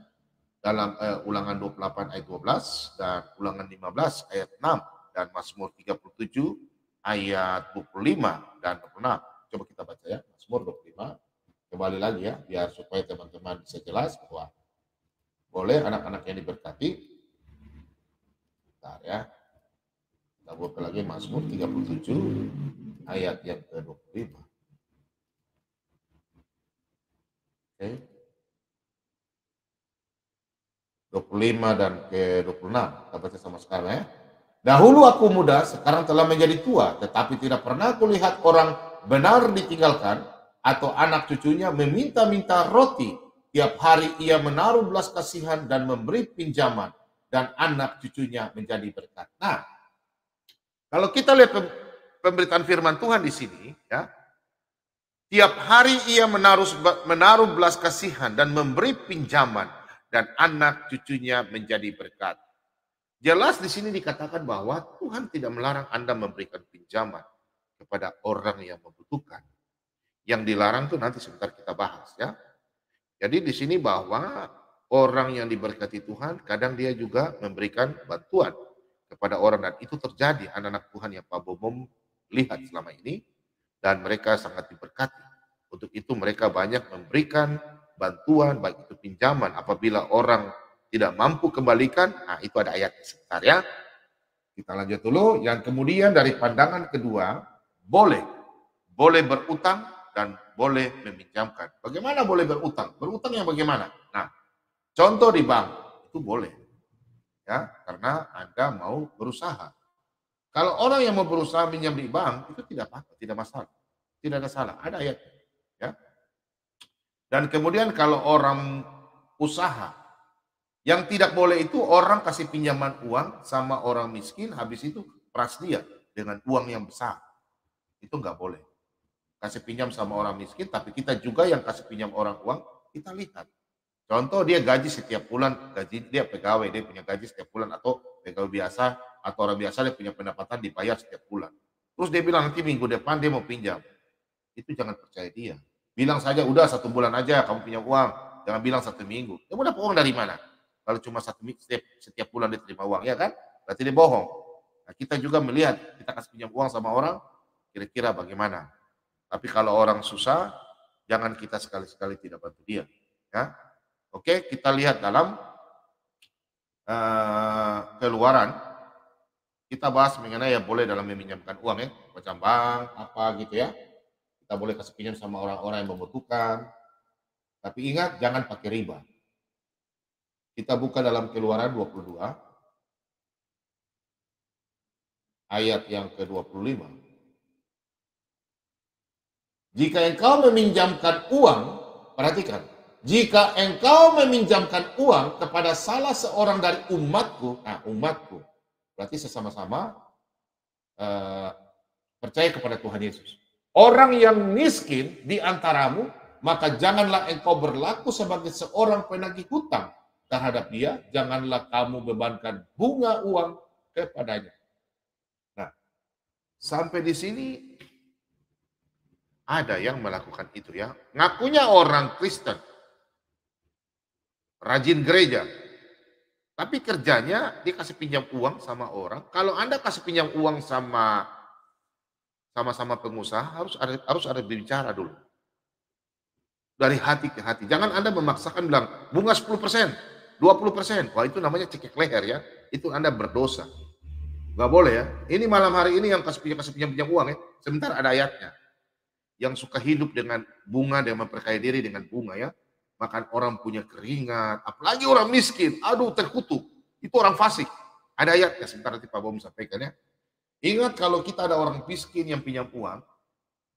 dalam Ulangan 28 ayat 12 dan Ulangan 15 ayat 6 dan Mazmur 37 ayat 25 dan 26. Coba kita baca ya, Mazmur 25. Kembali lagi ya, biar supaya teman-teman bisa jelas bahwa boleh anak-anak yang diberkati. Bentar ya. Kita buka lagi Mazmur 37 ayat yang ke-25. Oke. 25 dan ke-26. Kita baca sama-sama ya. Dahulu aku muda, sekarang telah menjadi tua, tetapi tidak pernah kulihat orang benar ditinggalkan atau anak cucunya meminta-minta roti. Tiap hari ia menaruh belas kasihan dan memberi pinjaman, dan anak cucunya menjadi berkat. Nah, kalau kita lihat pemberitaan firman Tuhan di sini, ya, tiap hari ia menaruh belas kasihan dan memberi pinjaman, dan anak cucunya menjadi berkat. Jelas di sini dikatakan bahwa Tuhan tidak melarang Anda memberikan pinjaman kepada orang yang membutuhkan. Yang dilarang itu nanti sebentar kita bahas ya. Jadi di sini bahwa orang yang diberkati Tuhan kadang dia juga memberikan bantuan kepada orang, dan itu terjadi anak-anak Tuhan yang Pak Bomom lihat selama ini, dan mereka sangat diberkati. Untuk itu mereka banyak memberikan bantuan, baik itu pinjaman apabila orang tidak mampu kembalikan. Nah, itu ada ayat sebentar ya. Kita lanjut dulu. Yang kemudian dari pandangan kedua, boleh berutang dan boleh meminjamkan. Bagaimana boleh berutang? Berutang yang bagaimana? Nah, contoh di bank itu boleh. Ya, karena Anda mau berusaha. Kalau orang yang mau berusaha minjam di bank itu tidak apa-apa, tidak masalah. Tidak ada salah, ada ayat. Ya. Dan kemudian kalau orang usaha, yang tidak boleh itu orang kasih pinjaman uang sama orang miskin, habis itu peras dia dengan uang yang besar. Itu nggak boleh. Kasih pinjam sama orang miskin, tapi kita juga yang kasih pinjam orang uang, kita lihat. Contoh dia gaji setiap bulan, gaji dia pegawai, dia punya gaji setiap bulan, atau pegawai biasa, atau orang biasa dia punya pendapatan dibayar setiap bulan. Terus dia bilang nanti minggu depan dia mau pinjam. Itu jangan percaya dia. Bilang saja udah 1 bulan aja kamu pinjam uang, jangan bilang 1 minggu. Dia mau dapat uang dari mana? Kalau cuma setiap bulan dia terima uang, ya kan? Berarti dia bohong. Nah, kita juga melihat, kita kasih pinjam uang sama orang, kira-kira bagaimana. Tapi kalau orang susah, jangan kita sekali-sekali tidak bantu dia. Ya. Oke, kita lihat dalam Keluaran. Kita bahas mengenai ya boleh dalam meminjamkan uang ya, macam bank, apa gitu ya. Kita boleh kasih pinjam sama orang-orang yang membutuhkan. Tapi ingat, jangan pakai riba. Kita buka dalam Keluaran 22, ayat yang ke-25. Jika engkau meminjamkan uang, perhatikan, jika engkau meminjamkan uang kepada salah seorang dari umatku, nah umatku, berarti sesama-sama percaya kepada Tuhan Yesus. Orang yang miskin di antaramu, maka janganlah engkau berlaku sebagai seorang penagih hutang terhadap dia, janganlah kamu bebankan bunga uang kepadanya. Nah, sampai di sini ada yang melakukan itu ya. Ngakunya orang Kristen, rajin gereja, tapi kerjanya dia kasih pinjam uang sama orang. Kalau Anda kasih pinjam uang sama-sama pengusaha, harus ada bicara dulu. Dari hati ke hati. Jangan Anda memaksakan bilang bunga 10%, 20%. Wah, itu namanya cekek leher ya. Itu Anda berdosa. Gak boleh ya. Ini malam hari ini yang kasih pinjam uang ya. Sebentar ada ayatnya. yang suka hidup dengan bunga dan memperkaya diri dengan bunga ya. Makan orang punya keringat, apalagi orang miskin, aduh terkutuk. Itu orang fasik. Ada ayat ya, sebentar nanti Pak Bom sampaikan ya. Ingat kalau kita ada orang miskin yang pinjam uang,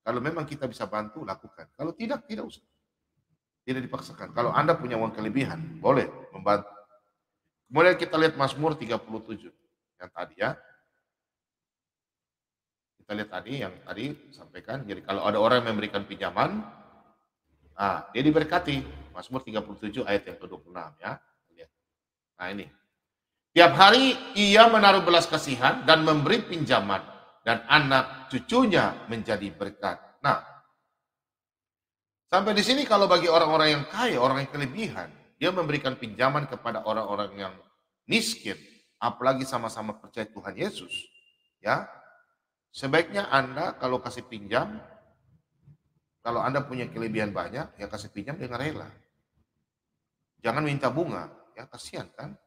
kalau memang kita bisa bantu, lakukan. Kalau tidak, tidak usah. Tidak dipaksakan. Kalau Anda punya uang kelebihan, boleh membantu. Kemudian kita lihat Mazmur 37 yang tadi ya. Kita lihat tadi yang tadi sampaikan. Jadi kalau ada orang yang memberikan pinjaman, dia diberkati. Mazmur 37 ayat yang ke-26 ya. Lihat. Nah ini. Tiap hari ia menaruh belas kasihan dan memberi pinjaman dan anak cucunya menjadi berkat. Nah, sampai di sini kalau bagi orang-orang yang kaya, orang yang kelebihan, dia memberikan pinjaman kepada orang-orang yang miskin, apalagi sama-sama percaya Tuhan Yesus, ya. Sebaiknya Anda kalau kasih pinjam, kalau Anda punya kelebihan banyak, ya kasih pinjam dengan rela. Jangan minta bunga, ya kasihan kan.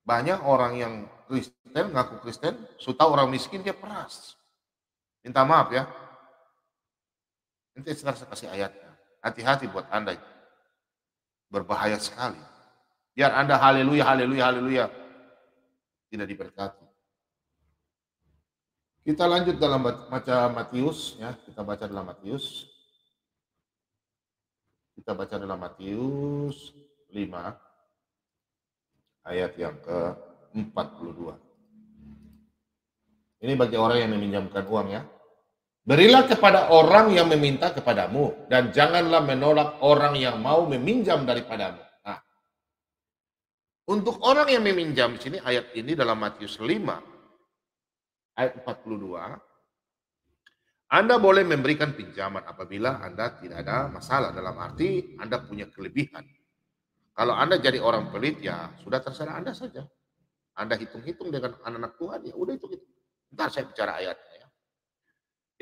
Banyak orang yang Kristen, ngaku Kristen, suka orang miskin dia peras. Minta maaf ya. Nanti sekarang saya kasih ayatnya. Hati-hati buat Anda. Berbahaya sekali. Biar Anda haleluya, haleluya, haleluya. Tidak diberkati. Kita lanjut dalam baca Matius ya. Kita baca dalam Matius. Kita baca dalam Matius 5 ayat yang ke-42. Ini bagi orang yang meminjamkan uang ya. Berilah kepada orang yang meminta kepadamu dan janganlah menolak orang yang mau meminjam daripadamu. Nah, untuk orang yang meminjam di sini ayat ini dalam Matius 5 ayat 42. Anda boleh memberikan pinjaman apabila Anda tidak ada masalah, dalam arti Anda punya kelebihan. Kalau Anda jadi orang pelit, ya sudah terserah Anda saja. Anda hitung-hitung dengan anak-anak Tuhan, ya udah itu. Ntar saya bicara ayatnya. Ya.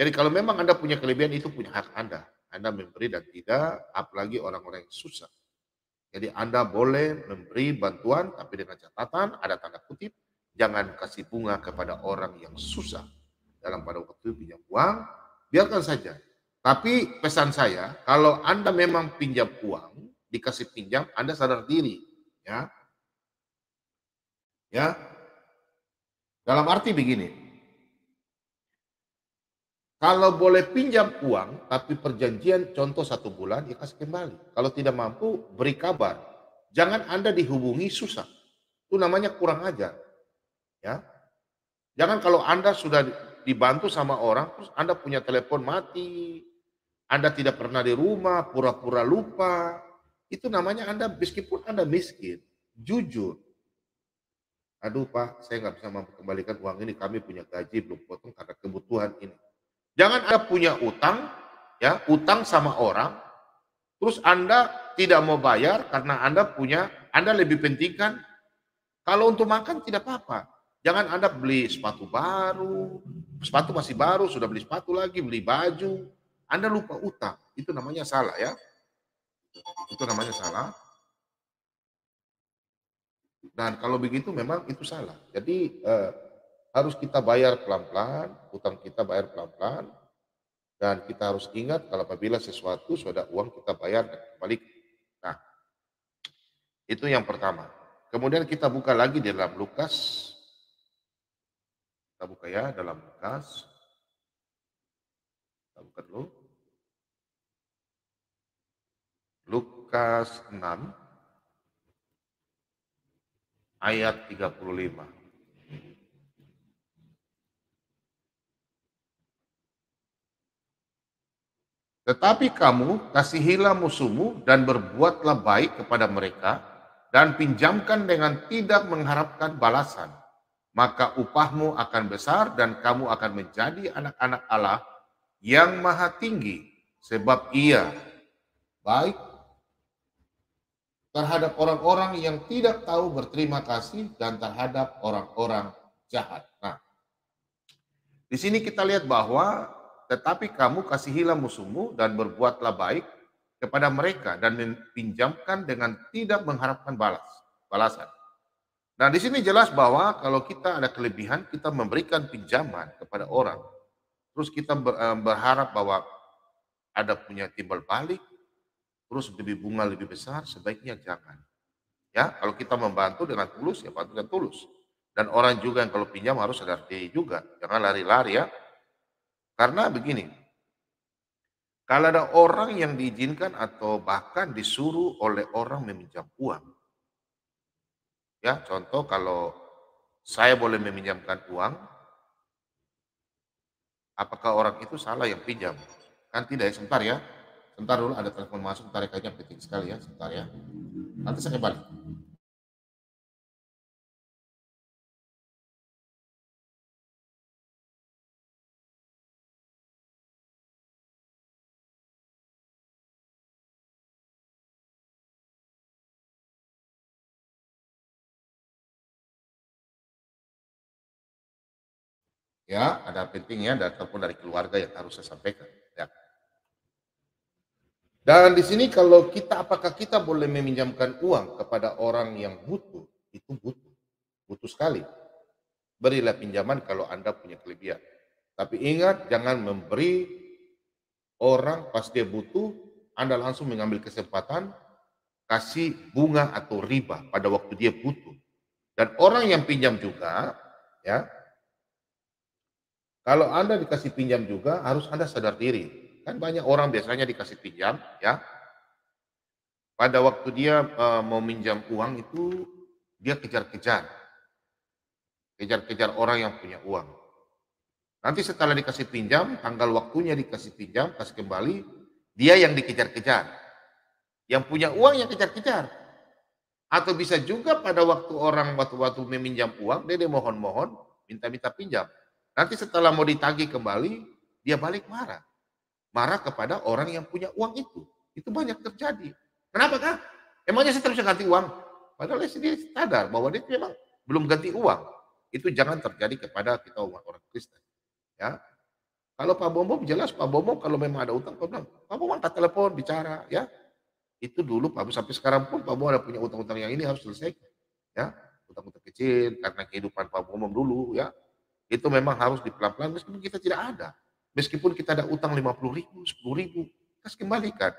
Jadi kalau memang Anda punya kelebihan, itu punya hak Anda. Anda memberi dan tidak, apalagi orang-orang yang susah. Jadi Anda boleh memberi bantuan, tapi dengan catatan, ada tanda kutip, jangan kasih bunga kepada orang yang susah. Dalam pada waktu pinjam uang, biarkan saja. Tapi pesan saya, kalau Anda memang pinjam uang, dikasih pinjam, Anda sadar diri, ya. Ya. Dalam arti begini. Kalau boleh pinjam uang, tapi perjanjian contoh 1 bulan, ya kasih kembali. Kalau tidak mampu, beri kabar. Jangan Anda dihubungi susah. Itu namanya kurang ajar. Ya. Jangan kalau Anda sudah dibantu sama orang, terus Anda punya telepon mati, Anda tidak pernah di rumah, pura-pura lupa, itu namanya Anda, meskipun Anda miskin, jujur. Aduh Pak, saya nggak bisa mengembalikan uang ini, kami punya gaji belum potong karena kebutuhan ini. Jangan Anda punya utang, ya utang sama orang, terus Anda tidak mau bayar karena Anda lebih pentingkan, kalau untuk makan tidak apa-apa. Jangan Anda beli sepatu baru, sepatu masih baru, sudah beli sepatu lagi, beli baju. Anda lupa utang, itu namanya salah ya. Itu namanya salah. Dan kalau begitu memang itu salah. Jadi harus kita bayar pelan-pelan, utang kita bayar pelan-pelan. Dan kita harus ingat kalau apabila sesuatu sudah uang kita bayar dan kembali. Nah, itu yang pertama. Kemudian kita buka lagi di dalam Lukas. Kita buka ya dalam Lukas. Kita buka dulu. Lukas 6 ayat 35. Tetapi kamu kasihilah musuhmu dan berbuatlah baik kepada mereka dan pinjamkan dengan tidak mengharapkan balasan. Maka upahmu akan besar dan kamu akan menjadi anak-anak Allah yang maha tinggi, sebab Ia baik terhadap orang-orang yang tidak tahu berterima kasih dan terhadap orang-orang jahat. Nah, di sini kita lihat bahwa tetapi kamu kasihilah musuhmu dan berbuatlah baik kepada mereka dan pinjamkan dengan tidak mengharapkan balasan. Nah, di sini jelas bahwa kalau kita ada kelebihan, kita memberikan pinjaman kepada orang. Terus kita berharap bahwa ada punya timbal balik, terus lebih bunga lebih besar, sebaiknya jangan. Ya, kalau kita membantu dengan tulus, ya bantu dengan tulus. Dan orang juga yang kalau pinjam harus sadar diri juga, jangan lari-lari ya. Karena begini, kalau ada orang yang diizinkan atau bahkan disuruh oleh orang meminjam uang, ya contoh kalau saya boleh meminjamkan uang, apakah orang itu salah yang pinjam? Kan tidak ya, sebentar ya. Sebentar dulu ada telepon masuk, sebentar ya, kayaknya penting sekali ya, sebentar ya. Nanti saya balik. Ya, ada pentingnya ataupun dari keluarga yang harus saya sampaikan. Ya. Dan di sini kalau kita, apakah kita boleh meminjamkan uang kepada orang yang butuh? Itu butuh, butuh sekali. Berilah pinjaman kalau Anda punya kelebihan. Tapi ingat, jangan memberi orang pas dia butuh, Anda langsung mengambil kesempatan, kasih bunga atau riba pada waktu dia butuh. Dan orang yang pinjam juga, ya, kalau Anda dikasih pinjam juga, harus Anda sadar diri. Kan banyak orang biasanya dikasih pinjam, ya, pada waktu dia mau minjam uang itu, dia kejar-kejar. Kejar-kejar orang yang punya uang. Nanti setelah dikasih pinjam, tanggal waktunya dikasih pinjam, kasih kembali, dia yang dikejar-kejar. Yang punya uang yang kejar-kejar. Atau bisa juga pada waktu orang waktu-waktu meminjam uang, dia mohon-mohon, minta-minta pinjam. Nanti setelah mau ditagih kembali, dia balik marah. Marah kepada orang yang punya uang itu. Itu banyak terjadi. Kenapa kah? Emangnya saya terus ganti uang? Padahal dia sendiri sadar bahwa dia memang belum ganti uang. Itu jangan terjadi kepada kita umat orang Kristen. Ya, kalau Pak Bombom jelas Pak Bombom kalau memang ada utang, Pak bilang, Pak Bombom angkat telepon bicara, ya. Itu dulu Pak Bombom sampai sekarang pun Pak Bombom ada punya utang-utang yang ini harus selesaikan, ya. Utang-utang kecil karena kehidupan Pak Bombom dulu, ya. Itu memang harus dipelan-pelan meskipun kita tidak ada. Meskipun kita ada utang 50.000, 10.000, kita kembalikan.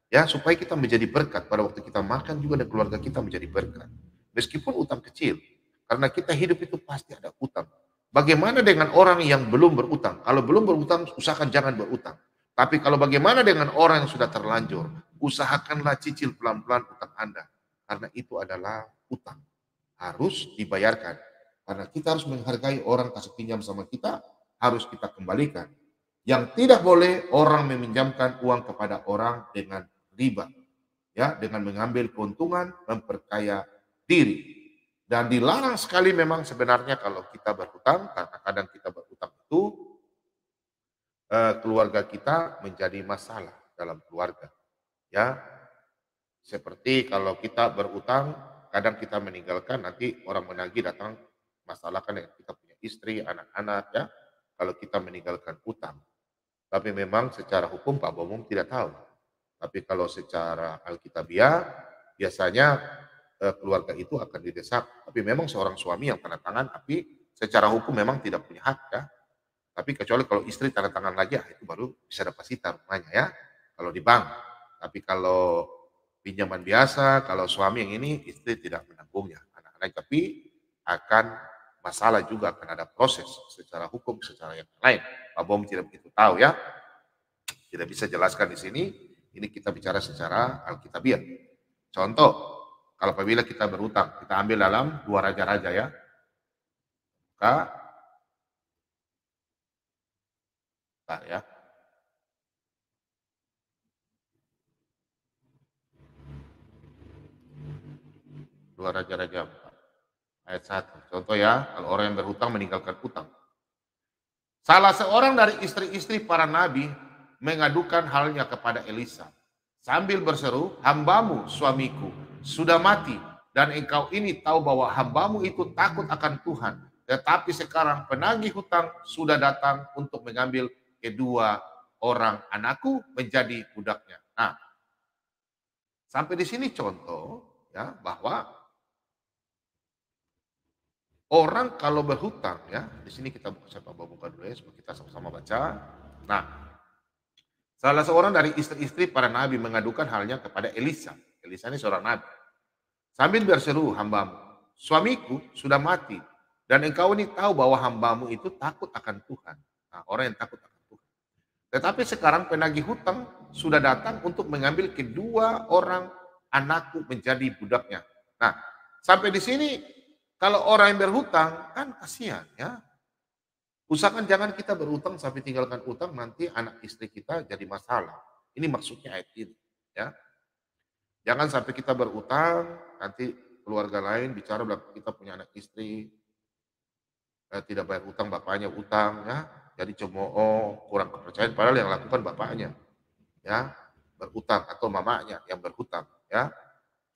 Ya, supaya kita menjadi berkat pada waktu kita makan juga dan keluarga kita menjadi berkat. Meskipun utang kecil, karena kita hidup itu pasti ada utang. Bagaimana dengan orang yang belum berutang? Kalau belum berutang, usahakan jangan berutang. Tapi kalau bagaimana dengan orang yang sudah terlanjur, usahakanlah cicil pelan-pelan utang Anda. Karena itu adalah utang. Harus dibayarkan. Karena kita harus menghargai orang kasih pinjam sama kita, harus kita kembalikan. Yang tidak boleh orang meminjamkan uang kepada orang dengan riba. Ya, dengan mengambil keuntungan, memperkaya diri. Dan dilarang sekali memang sebenarnya kalau kita berhutang, karena kadang kita berhutang itu keluarga kita menjadi masalah dalam keluarga. Ya, seperti kalau kita berutang, kadang kita meninggalkan, nanti orang menagih datang masalahkan dengan kita punya istri, anak-anak, ya. Kalau kita meninggalkan utang. Tapi memang secara hukum Pak Bomong tidak tahu. Tapi kalau secara Alkitabiah, biasanya keluarga itu akan didesak. Tapi memang seorang suami yang tanda tangan, tapi secara hukum memang tidak punya hak, ya. Tapi kecuali kalau istri tanda tangan lagi, itu baru bisa dapat sita rumahnya, ya. Kalau di bank. Tapi kalau pinjaman biasa, kalau suami yang ini, istri tidak menanggungnya. Anak-anak tapi akan masalah juga, akan ada proses secara hukum, secara yang lain. Pak Bom tidak begitu tahu, ya. Tidak bisa jelaskan di sini. Ini kita bicara secara Alkitabiah. Contoh, kalau apabila kita berutang, kita ambil dalam 2 Raja-Raja, ya. Maka, ya. 2 Raja-Raja 4, ayat 1. Contoh ya, kalau orang yang berhutang meninggalkan hutang. Salah seorang dari istri-istri para nabi mengadukan halnya kepada Elisa. Sambil berseru, hambamu suamiku sudah mati dan engkau ini tahu bahwa hambamu itu takut akan Tuhan. Tetapi sekarang penagih hutang sudah datang untuk mengambil kedua orang anakku menjadi budaknya. Nah, sampai di sini contoh ya bahwa orang kalau berhutang, ya, di sini kita buka, saya buka dulu ya, supaya kita sama-sama baca. Nah, Salah seorang dari istri-istri para nabi mengadukan halnya kepada Elisa. Elisa ini seorang nabi. Sambil berseru, hambamu, suamiku sudah mati. Dan engkau ini tahu bahwa hambamu itu takut akan Tuhan. Nah, orang yang takut akan Tuhan. Tetapi sekarang penagih hutang sudah datang untuk mengambil kedua orang anakku menjadi budaknya. Nah, sampai di sini kalau orang yang berhutang kan kasihan ya. Usahakan jangan kita berutang sampai tinggalkan utang, nanti anak istri kita jadi masalah. Ini maksudnya ayat ini. Ya. Jangan sampai kita berutang, nanti keluarga lain bicara bilang kita punya anak istri, tidak bayar utang, bapaknya utang, ya. Jadi cemooh, kurang kepercayaan, padahal yang lakukan bapaknya. Ya, berutang atau mamanya yang berhutang. Ya.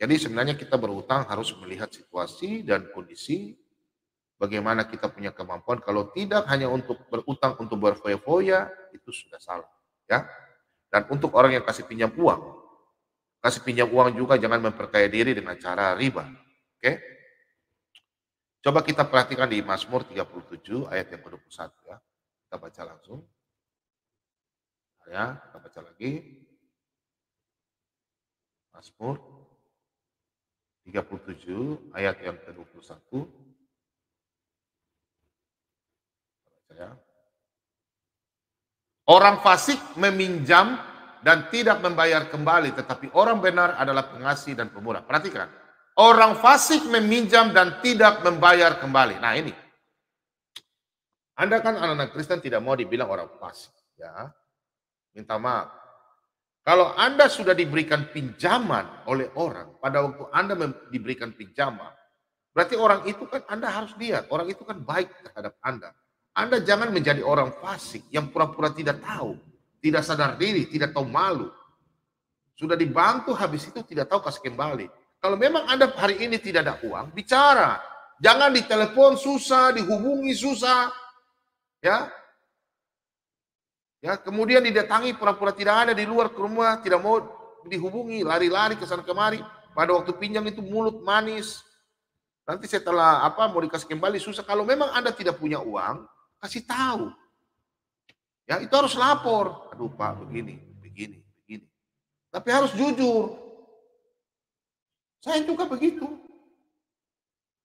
Jadi sebenarnya kita berutang harus melihat situasi dan kondisi, bagaimana kita punya kemampuan. Kalau tidak hanya untuk berutang untuk berfoya-foya, itu sudah salah. Ya. Dan untuk orang yang kasih pinjam uang juga jangan memperkaya diri dengan cara riba. Oke? Coba kita perhatikan di Mazmur 37 ayat yang ke-21 ya. Kita baca langsung. Ya, kita baca lagi. Mazmur 37 ayat yang ke-21. Ya. Orang fasik meminjam dan tidak membayar kembali, tetapi orang benar adalah pengasih dan pemurah. Perhatikan, orang fasik meminjam dan tidak membayar kembali. Nah ini, Anda kan anak-anak Kristen tidak mau dibilang orang fasik, ya. Minta maaf. Kalau Anda sudah diberikan pinjaman oleh orang, pada waktu Anda diberikan pinjaman, berarti orang itu kan Anda harus lihat, orang itu kan baik terhadap Anda. Anda jangan menjadi orang fasik yang pura-pura tidak tahu, tidak sadar diri, tidak tahu malu. Sudah dibantu habis itu tidak tahu kasih kembali. Kalau memang Anda hari ini tidak ada uang, bicara. Jangan ditelepon susah, dihubungi susah. Ya. Ya, kemudian didatangi pura-pura tidak ada di luar ke rumah, tidak mau dihubungi, lari-lari ke sana kemari. Pada waktu pinjam itu mulut manis. Nanti setelah mau dikasih kembali susah. Kalau memang Anda tidak punya uang, kasih tahu. Ya, itu harus lapor. Aduh Pak, begini. Tapi harus jujur. Saya juga begitu.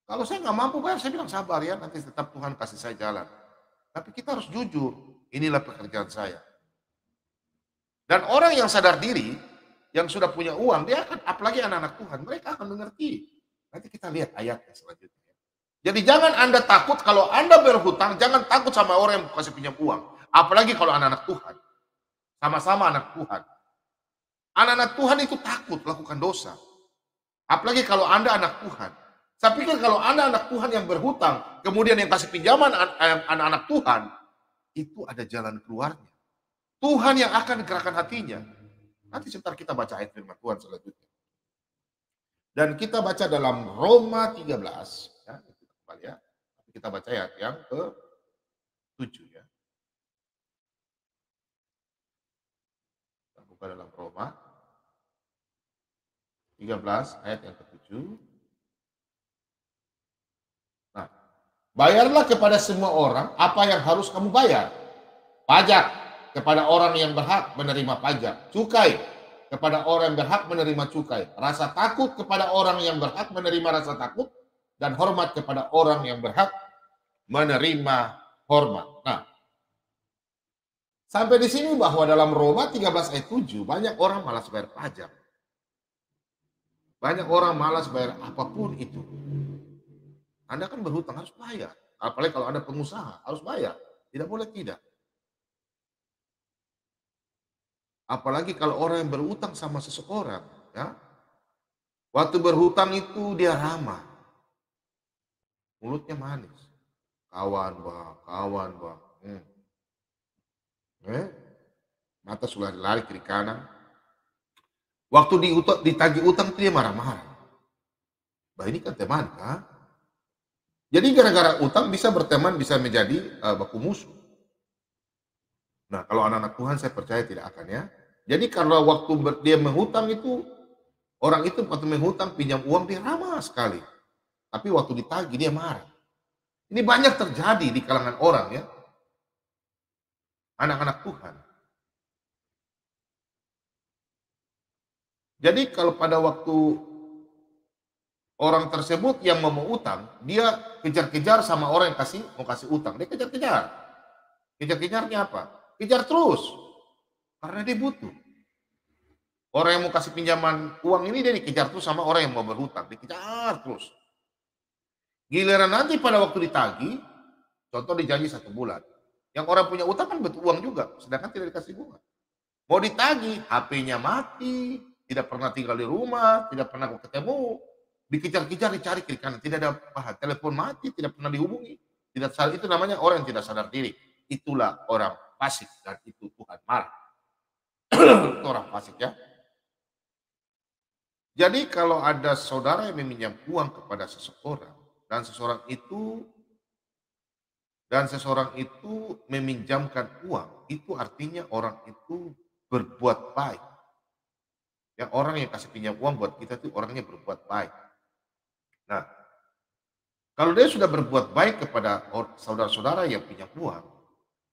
Kalau saya nggak mampu bayar, saya bilang sabar ya, nanti tetap Tuhan kasih saya jalan. Tapi kita harus jujur. Inilah pekerjaan saya. Dan orang yang sadar diri, yang sudah punya uang, dia akan, apalagi anak-anak Tuhan, mereka akan mengerti. Nanti kita lihat ayatnya selanjutnya. Jadi jangan Anda takut kalau Anda berhutang, jangan takut sama orang yang kasih pinjam uang. Apalagi kalau anak-anak Tuhan. Sama-sama anak Tuhan. Anak-anak Tuhan itu takut lakukan dosa. Apalagi kalau Anda anak Tuhan. Saya pikir kalau Anda anak Tuhan yang berhutang, kemudian yang kasih pinjaman anak-anak Tuhan, itu ada jalan keluarnya. Tuhan yang akan gerakkan hatinya. Nanti sebentar kita baca ayat firman Tuhan selanjutnya. Dan kita baca dalam Roma 13. Ya, kita baca ayat yang ke-7 ya. Kita buka dalam Roma 13 ayat yang ke-7. Nah, bayarlah kepada semua orang apa yang harus kamu bayar. Pajak kepada orang yang berhak menerima pajak. Cukai kepada orang yang berhak menerima cukai. Rasa takut kepada orang yang berhak menerima rasa takut. Dan hormat kepada orang yang berhak menerima hormat. Nah, sampai di sini bahwa dalam Roma 13 ayat 7 banyak orang malas bayar pajak. Banyak orang malas bayar apapun itu. Anda kan berhutang harus bayar. Apalagi kalau Anda pengusaha harus bayar. Tidak boleh tidak. Apalagi kalau orang yang berhutang sama seseorang, ya. Waktu berhutang itu dia ramah. Mulutnya manis. Kawan bang. Mata sudah lari kiri kanan. Waktu ditagih utang dia marah-marah. Bah ini kan teman kan? Jadi gara-gara utang bisa berteman, bisa menjadi baku musuh. Nah kalau anak-anak Tuhan saya percaya tidak akan ya. Jadi kalau waktu dia menghutang itu, orang itu waktu menghutang pinjam uang dia ramah sekali. Tapi waktu ditagih dia marah. Ini banyak terjadi di kalangan orang ya. Anak-anak Tuhan. Jadi kalau pada waktu orang tersebut yang mau utang, dia kejar-kejar sama orang yang mau kasih utang. Dia kejar-kejar. Kejar-kejarnya apa? Kejar terus. Karena dia butuh. Orang yang mau kasih pinjaman uang ini dia dikejar terus sama orang yang mau berhutang. Dikejar terus. Giliran nanti pada waktu ditagih, contoh dijanji 1 bulan. Yang orang punya utang kan butuh uang juga, sedangkan tidak dikasih bunga. Mau ditagih, HP-nya mati, tidak pernah tinggal di rumah, tidak pernah ketemu, dikejar-kejar, dicari kiri kanan, tidak ada apa, telepon mati, tidak pernah dihubungi. Tidak sadar, itu namanya orang yang tidak sadar diri. Itulah orang fasik dan itu Tuhan marah. Itu orang fasik ya. Jadi kalau ada saudara yang meminjam uang kepada seseorang dan seseorang itu meminjamkan uang, itu artinya orang itu berbuat baik. Yang orang yang kasih pinjam uang buat kita itu orangnya berbuat baik. Nah, kalau dia sudah berbuat baik kepada saudara-saudara yang pinjam uang,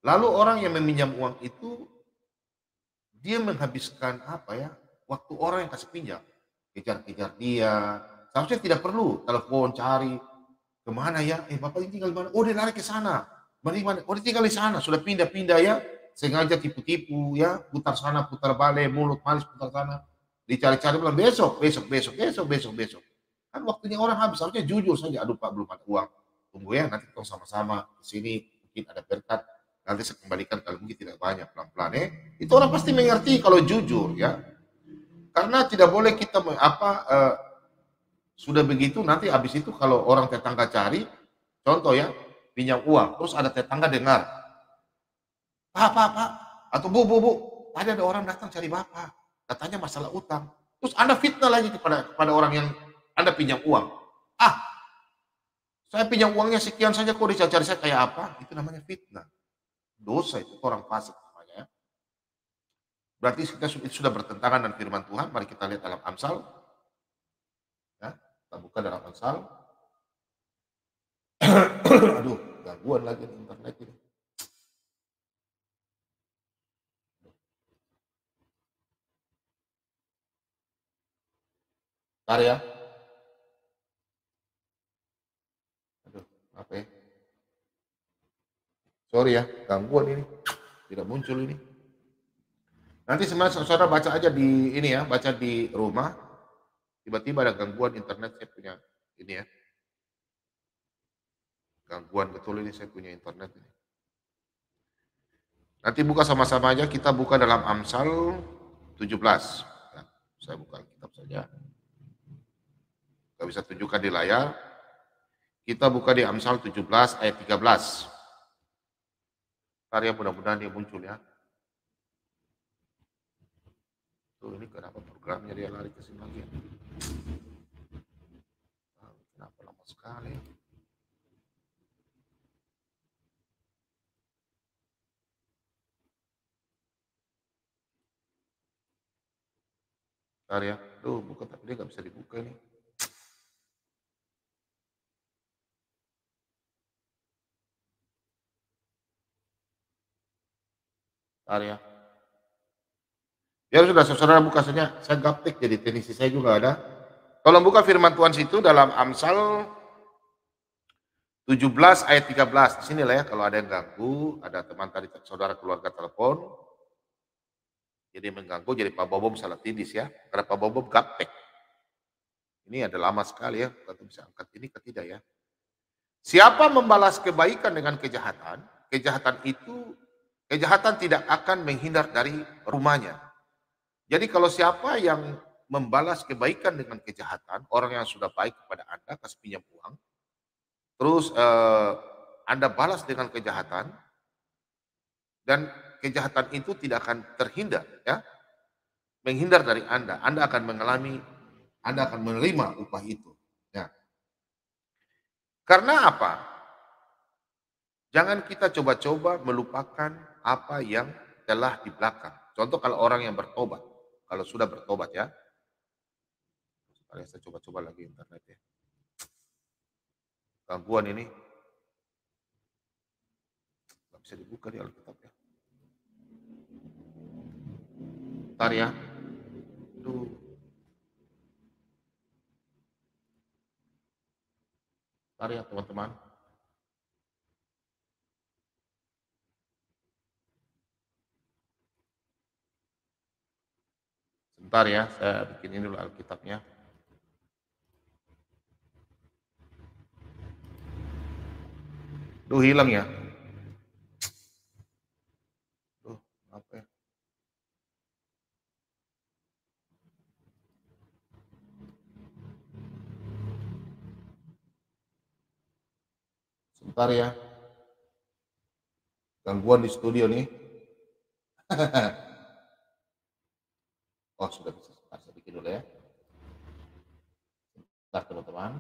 lalu orang yang meminjam uang itu dia menghabiskan apa ya, waktu orang yang kasih pinjam, kejar-kejar dia. Seharusnya tidak perlu telepon cari kemana ya, bapak ini tinggal di mana? Oh dia lari ke sana. Mana? Oh dia tinggal di sana. Sudah pindah-pindah ya, sengaja tipu-tipu ya, putar sana, putar balik, mulut manis putar sana. Dicari-cari bilang besok. Kan waktunya orang habis, harusnya jujur saja. Aduh Pak, belum ada uang. Tunggu ya, nanti kita sama-sama ke sini, mungkin ada berkat. Nanti saya kembalikan kalau mungkin tidak banyak, pelan-pelan ya. Itu orang pasti mengerti kalau jujur ya. Karena tidak boleh kita sudah begitu nanti habis itu kalau orang tetangga cari, contoh ya, pinjam uang, terus ada tetangga dengar, Pak, atau Bu, tadi ada orang datang cari Bapak, katanya masalah utang. Terus Anda fitnah lagi kepada orang yang Anda pinjam uang. Ah, saya pinjam uangnya sekian saja kok dicari saya kayak apa? Itu namanya fitnah. Dosa itu orang fasik namanya ya. Berarti kita sudah bertentangan dengan firman Tuhan. Mari kita lihat dalam Amsal. Ya, kita buka dalam Amsal. Aduh, gangguan lagi di internet ini. Bentar ya. Aduh, apa ya? Sorry ya, gangguan ini. Tidak muncul ini. Nanti sebenarnya saudara baca aja di ini ya, baca di rumah. Tiba-tiba ada gangguan internet saya punya ini ya. Gangguan betul ini saya punya internet ini. Nanti buka sama-sama aja, kita buka dalam Amsal 17. Ya, saya buka kitab saja. Kita bisa tunjukkan di layar. Kita buka di Amsal 17 ayat 13. Ntar ya mudah-mudahan dia muncul ya. Tuh ini kenapa programnya dia lari ke sini lagi ya? Kenapa lama sekali? Ntar ya, tuh buka tapi dia nggak bisa dibuka ini. Ntar ya. Ya sudah, saudara buka saja. Saya gaptek jadi teknisi saya juga ada. Tolong buka firman Tuhan situ dalam Amsal 17 ayat 13. Di sini lah ya kalau ada yang ganggu, ada teman tadi saudara keluarga telepon. Jadi mengganggu, jadi Pak Bobom salah tindis ya. Karena Pak Bobom gaptek. Ini ada lama sekali ya, kita bisa angkat ini ke tidak ya. Siapa membalas kebaikan dengan kejahatan, kejahatan tidak akan menghindar dari rumahnya. Jadi kalau siapa yang membalas kebaikan dengan kejahatan, orang yang sudah baik kepada Anda, kasih pinjam uang, terus Anda balas dengan kejahatan, dan kejahatan itu tidak akan terhindar, ya, menghindar dari Anda akan menerima upah itu. Ya. Karena apa? Jangan kita coba-coba melupakan apa yang telah di belakang. Contoh kalau orang yang bertobat, kalau sudah bertobat ya. Saya coba-coba lagi internet ya. Gangguan ini. Nggak bisa dibuka di Alkitab ya. Ntar ya. Aduh. Sebentar ya teman-teman. Sebentar ya, saya bikin dulu Alkitabnya. Duh, hilang ya. Duh, apa ya? Sebentar ya. Gangguan di studio nih. Oh, sudah bisa. Sebentar, saya bikin dulu ya. Sebentar teman-teman.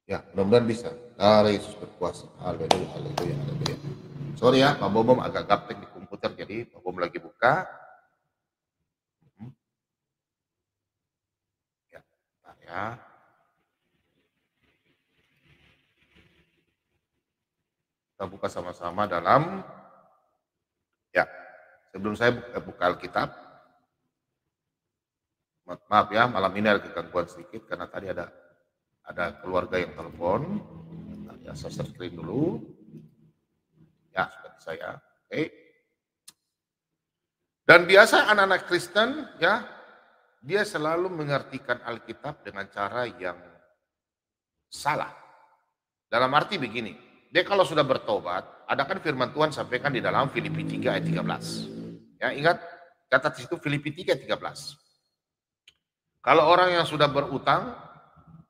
Ya, mudah-mudahan bisa. Dari Yesus berkuasa. Haleluya, haleluya, haleluya. Sorry ya, Pak Bobom agak gaptek di komputer, jadi Pak Bobom lagi buka. Ya, bentar ya. Kita buka sama-sama dalam, ya, sebelum saya buka Alkitab, maaf ya, malam ini ada gangguan sedikit karena tadi ada keluarga yang telepon. Nah, ya, saya share screen dulu. Ya, sudah bisa ya. Oke. Dan biasa anak-anak Kristen, ya, dia selalu mengartikan Alkitab dengan cara yang salah. Dalam arti begini, dia kalau sudah bertobat, ada kan firman Tuhan sampaikan di dalam Filipi 3 ayat 13. Ya, ingat, catat di situ Filipi 3 ayat 13. Kalau orang yang sudah berutang,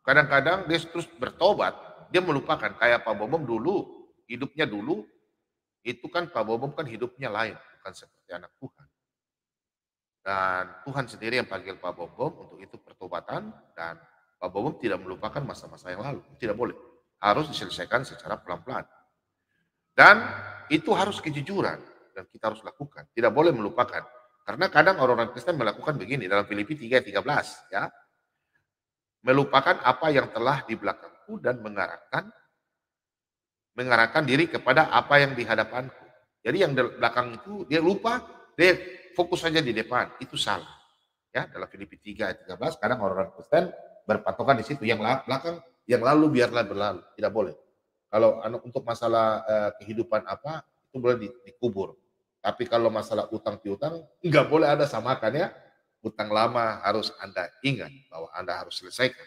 kadang-kadang dia terus bertobat, dia melupakan. Kayak Pak Bobom dulu, hidupnya dulu, itu kan Pak Bobom kan hidupnya lain, bukan seperti anak Tuhan. Dan Tuhan sendiri yang panggil Pak Bobom untuk itu pertobatan, dan Pak Bobom tidak melupakan masa-masa yang lalu. Tidak boleh. Harus diselesaikan secara pelan-pelan. Dan itu harus kejujuran, dan kita harus lakukan. Tidak boleh melupakan. Karena kadang orang-orang Kristen melakukan begini dalam Filipi 3 ayat 13, ya. Melupakan apa yang telah di belakangku dan mengarahkan diri kepada apa yang di hadapanku. Jadi yang di belakang itu dia lupa, dia fokus saja di depan. Itu salah. Ya, dalam Filipi 3 ayat 13 kadang orang-orang Kristen berpatokan di situ, yang belakang, yang lalu biarlah berlalu. Tidak boleh. Kalau untuk masalah kehidupan apa, itu boleh dikubur. Tapi kalau masalah utang piutang, nggak boleh ada samakan ya. Utang lama harus Anda ingat bahwa Anda harus selesaikan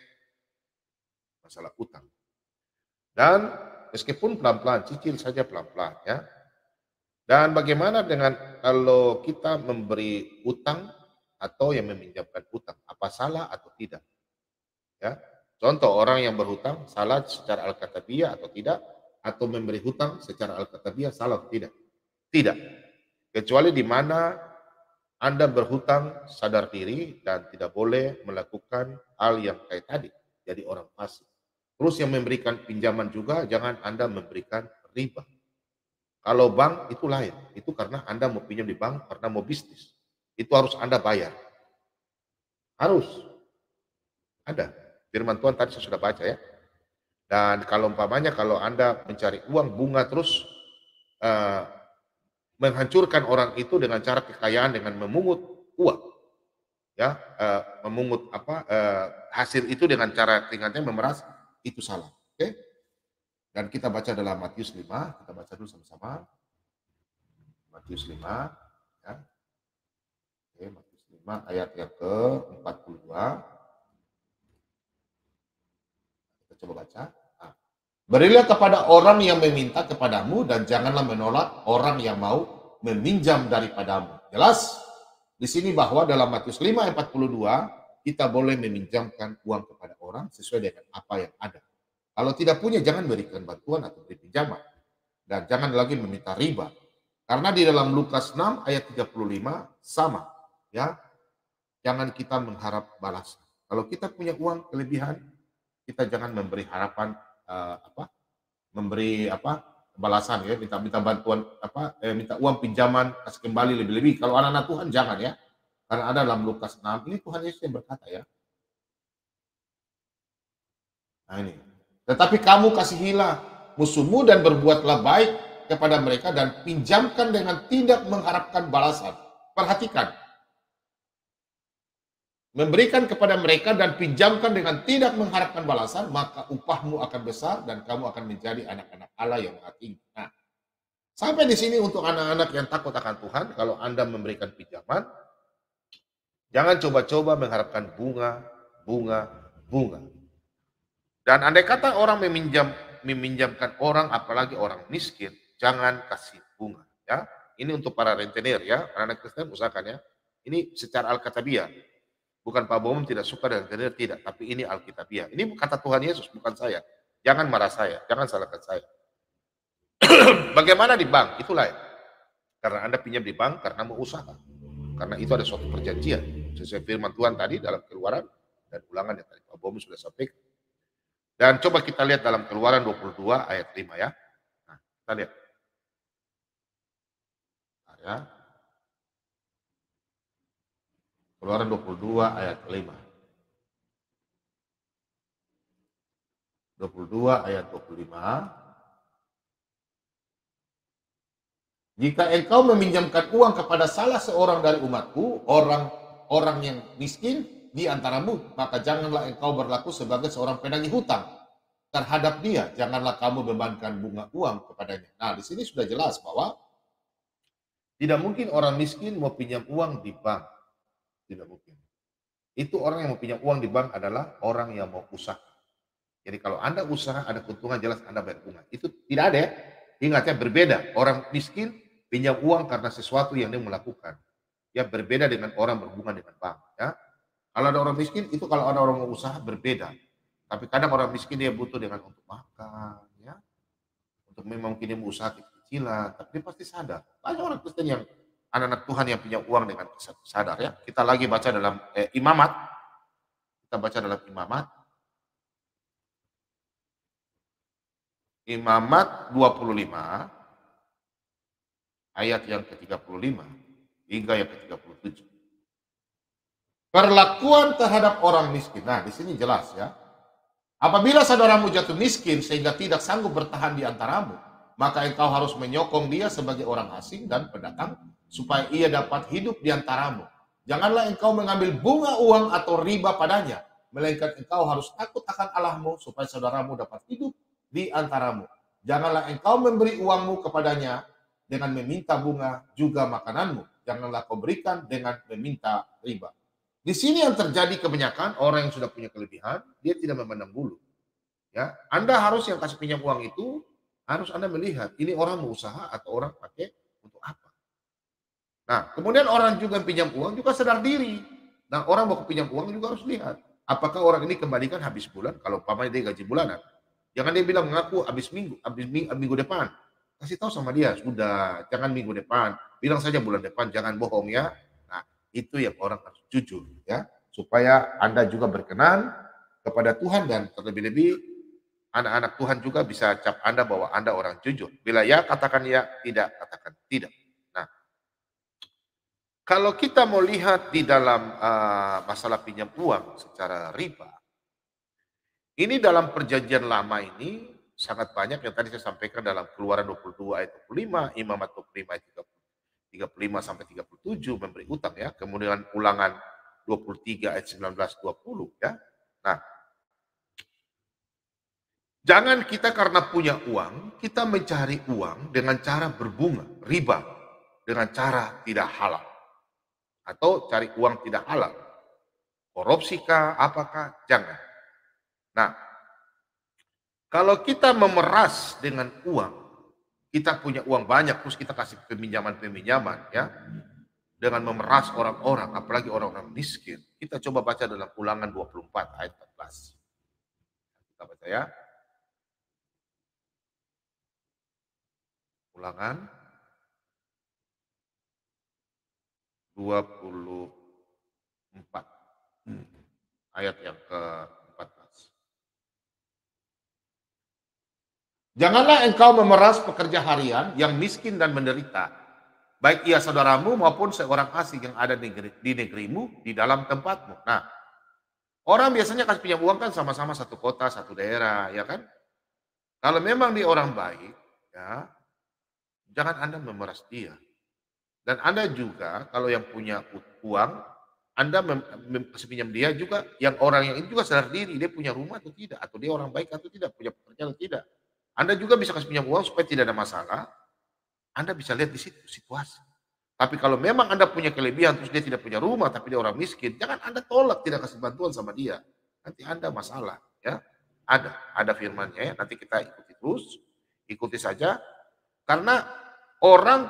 masalah utang. Dan meskipun pelan-pelan, cicil saja pelan-pelan ya. Dan bagaimana dengan kalau kita memberi utang atau yang meminjamkan utang, apa salah atau tidak? Ya. Contoh, orang yang berhutang salah secara Alkitabiah atau tidak, atau memberi hutang secara Alkitabiah salah atau tidak? Tidak. Kecuali di mana Anda berhutang sadar diri dan tidak boleh melakukan hal yang kayak tadi, jadi orang fasik. Terus yang memberikan pinjaman juga jangan Anda memberikan riba. Kalau bank itu lain, itu karena Anda mau pinjam di bank karena mau bisnis. Itu harus Anda bayar. Harus. Ada. Firman Tuhan tadi saya sudah baca ya. Dan kalau umpamanya kalau Anda mencari uang bunga terus menghancurkan orang itu dengan cara kekayaan dengan memungut uang, ya, memungut hasil itu dengan cara ringannya memeras, itu salah. Oke? Dan kita baca dalam Matius 5, kita baca dulu sama-sama. Matius 5, ya. Oke, Matius 5 ayat yang ke-42. Kita coba baca. Nah, berilah kepada orang yang meminta kepadamu dan janganlah menolak orang yang mau meminjam daripadamu. Jelas? Di sini bahwa dalam Matius 5 ayat 42 kita boleh meminjamkan uang kepada orang sesuai dengan apa yang ada. Kalau tidak punya jangan berikan bantuan atau beri pinjaman. Dan jangan lagi meminta riba. Karena di dalam Lukas 6 ayat 35 sama, ya. Jangan kita mengharap balas. Kalau kita punya uang kelebihan, kita jangan memberi harapan balasan ya, minta bantuan minta uang pinjaman kasih kembali lebih-lebih. Kalau anak-anak Tuhan jangan ya. Karena ada dalam Lukas 6 ini Tuhan Yesus yang berkata ya. Nah ini. Tetapi kamu kasihilah musuhmu dan berbuatlah baik kepada mereka dan pinjamkan dengan tidak mengharapkan balasan. Perhatikan. memberikan kepada mereka dan pinjamkan dengan tidak mengharapkan balasan, maka upahmu akan besar dan kamu akan menjadi anak-anak Allah yang maha tinggi. Nah, sampai di sini untuk anak-anak yang takut akan Tuhan, kalau Anda memberikan pinjaman, jangan coba-coba mengharapkan bunga, bunga, bunga. Dan andai kata orang meminjamkan orang, apalagi orang miskin, jangan kasih bunga. Ya, ini untuk para rentenir ya, anak Kristen usahakan ya. Ini secara Alkitabiah. Bukan Pak Bomom tidak suka dengan rentenir, tidak. Tapi ini Alkitabiah. Ini kata Tuhan Yesus, bukan saya. Jangan marah saya, jangan salahkan saya. Bagaimana di bank? Itulah ya. Karena Anda pinjam di bank karena mau usaha. Karena itu ada suatu perjanjian. Sesuai firman Tuhan tadi dalam Keluaran dan Ulangan yang tadi Pak Bomom sudah sampaikan. Dan coba kita lihat dalam Keluaran 22 ayat 5 ya. Nah, kita lihat. Nah, ya. Keluaran 22 ayat 5. 22 ayat 25. Jika engkau meminjamkan uang kepada salah seorang dari umatku, orang yang miskin di antaramu, maka janganlah engkau berlaku sebagai seorang penagih hutang terhadap dia. Janganlah kamu bebankan bunga uang kepadanya. Nah, di sini sudah jelas bahwa tidak mungkin orang miskin mau pinjam uang di bank. Tidak mungkin. Itu orang yang mau pinjam uang di bank adalah orang yang mau usaha. Jadi kalau Anda usaha, ada keuntungan, jelas Anda bayar bunga. Itu tidak ada ya. Ingat ya, berbeda. Orang miskin pinjam uang karena sesuatu yang dia melakukan. Ya berbeda dengan orang berhubungan dengan bank. Ya. Kalau ada orang miskin, itu kalau ada orang mau usaha berbeda. Tapi kadang orang miskin dia butuh dengan untuk makan. Ya. Untuk memang mungkin dia mau usaha kecil-kecilan. Tapi dia pasti sadar. Banyak orang Kristen yang anak-anak Tuhan yang punya uang dengan sadar. Ya. Kita lagi baca dalam Imamat. Kita baca dalam Imamat. Imamat 25 ayat yang ke-35 hingga yang ke-37. Perlakuan terhadap orang miskin. Nah, di sini jelas ya. Apabila saudaramu jatuh miskin sehingga tidak sanggup bertahan di antaramu, maka engkau harus menyokong dia sebagai orang asing dan pendatang supaya ia dapat hidup di antaramu. Janganlah engkau mengambil bunga uang atau riba padanya, melainkan engkau harus takut akan Allahmu supaya saudaramu dapat hidup di antaramu. Janganlah engkau memberi uangmu kepadanya dengan meminta bunga, juga makananmu. Janganlah kau berikan dengan meminta riba. Di sini yang terjadi kebanyakan orang yang sudah punya kelebihan, dia tidak memandang bulu. Ya, Anda harus yang kasih pinjam uang itu harus Anda melihat ini orang mau usaha atau orang pakai untuk apa. Nah, kemudian orang juga pinjam uang juga sadar diri. Nah, orang mau pinjam uang juga harus lihat apakah orang ini kembalikan habis bulan. Kalau umpamanya dia gaji bulanan, jangan dia bilang mengaku habis minggu depan. Kasih tahu sama dia, sudah, jangan minggu depan. Bilang saja bulan depan, jangan bohong ya. Nah, itu yang orang harus jujur ya. Supaya Anda juga berkenan kepada Tuhan dan terlebih-lebih anak-anak Tuhan juga bisa cap Anda bahwa Anda orang jujur. Bila ya, katakan ya, tidak, katakan tidak. Nah, kalau kita mau lihat di dalam masalah pinjam uang secara riba, ini dalam perjanjian lama ini sangat banyak yang tadi saya sampaikan dalam Keluaran 22 ayat 25, Imamat 25 ayat 35 sampai 37 memberi utang ya. Kemudian Ulangan 23 ayat 19 20 ya. Nah, jangan kita karena punya uang, kita mencari uang dengan cara berbunga, riba, dengan cara tidak halal. Atau cari uang tidak halal. Korupsikah, apakah? Jangan. Nah, kalau kita memeras dengan uang, kita punya uang banyak, terus kita kasih peminjaman-peminjaman, ya, dengan memeras orang-orang, apalagi orang-orang miskin. Kita coba baca dalam Ulangan 24 ayat 14. Kita baca ya. Ulangan 24 ayat yang ke-14. Janganlah engkau memeras pekerja harian yang miskin dan menderita, baik ia saudaramu maupun seorang asing yang ada di negerimu, di dalam tempatmu. Nah, orang biasanya kasih pinjam uang kan sama-sama satu kota, satu daerah, ya kan? Kalau memang dia orang baik, ya, jangan Anda memeras dia. Dan Anda juga, kalau yang punya uang, Anda kasih pinjam dia juga, yang orang yang itu juga sadar diri, dia punya rumah atau tidak, atau dia orang baik atau tidak, punya pekerjaan atau tidak. Anda juga bisa kasih pinjam uang supaya tidak ada masalah, Anda bisa lihat di situ situasi. Tapi kalau memang Anda punya kelebihan, terus dia tidak punya rumah, tapi dia orang miskin, jangan Anda tolak, tidak kasih bantuan sama dia. Nanti Anda masalah, ya. Ada firman-Nya ya, nanti kita ikuti terus, ikuti saja. Karena orang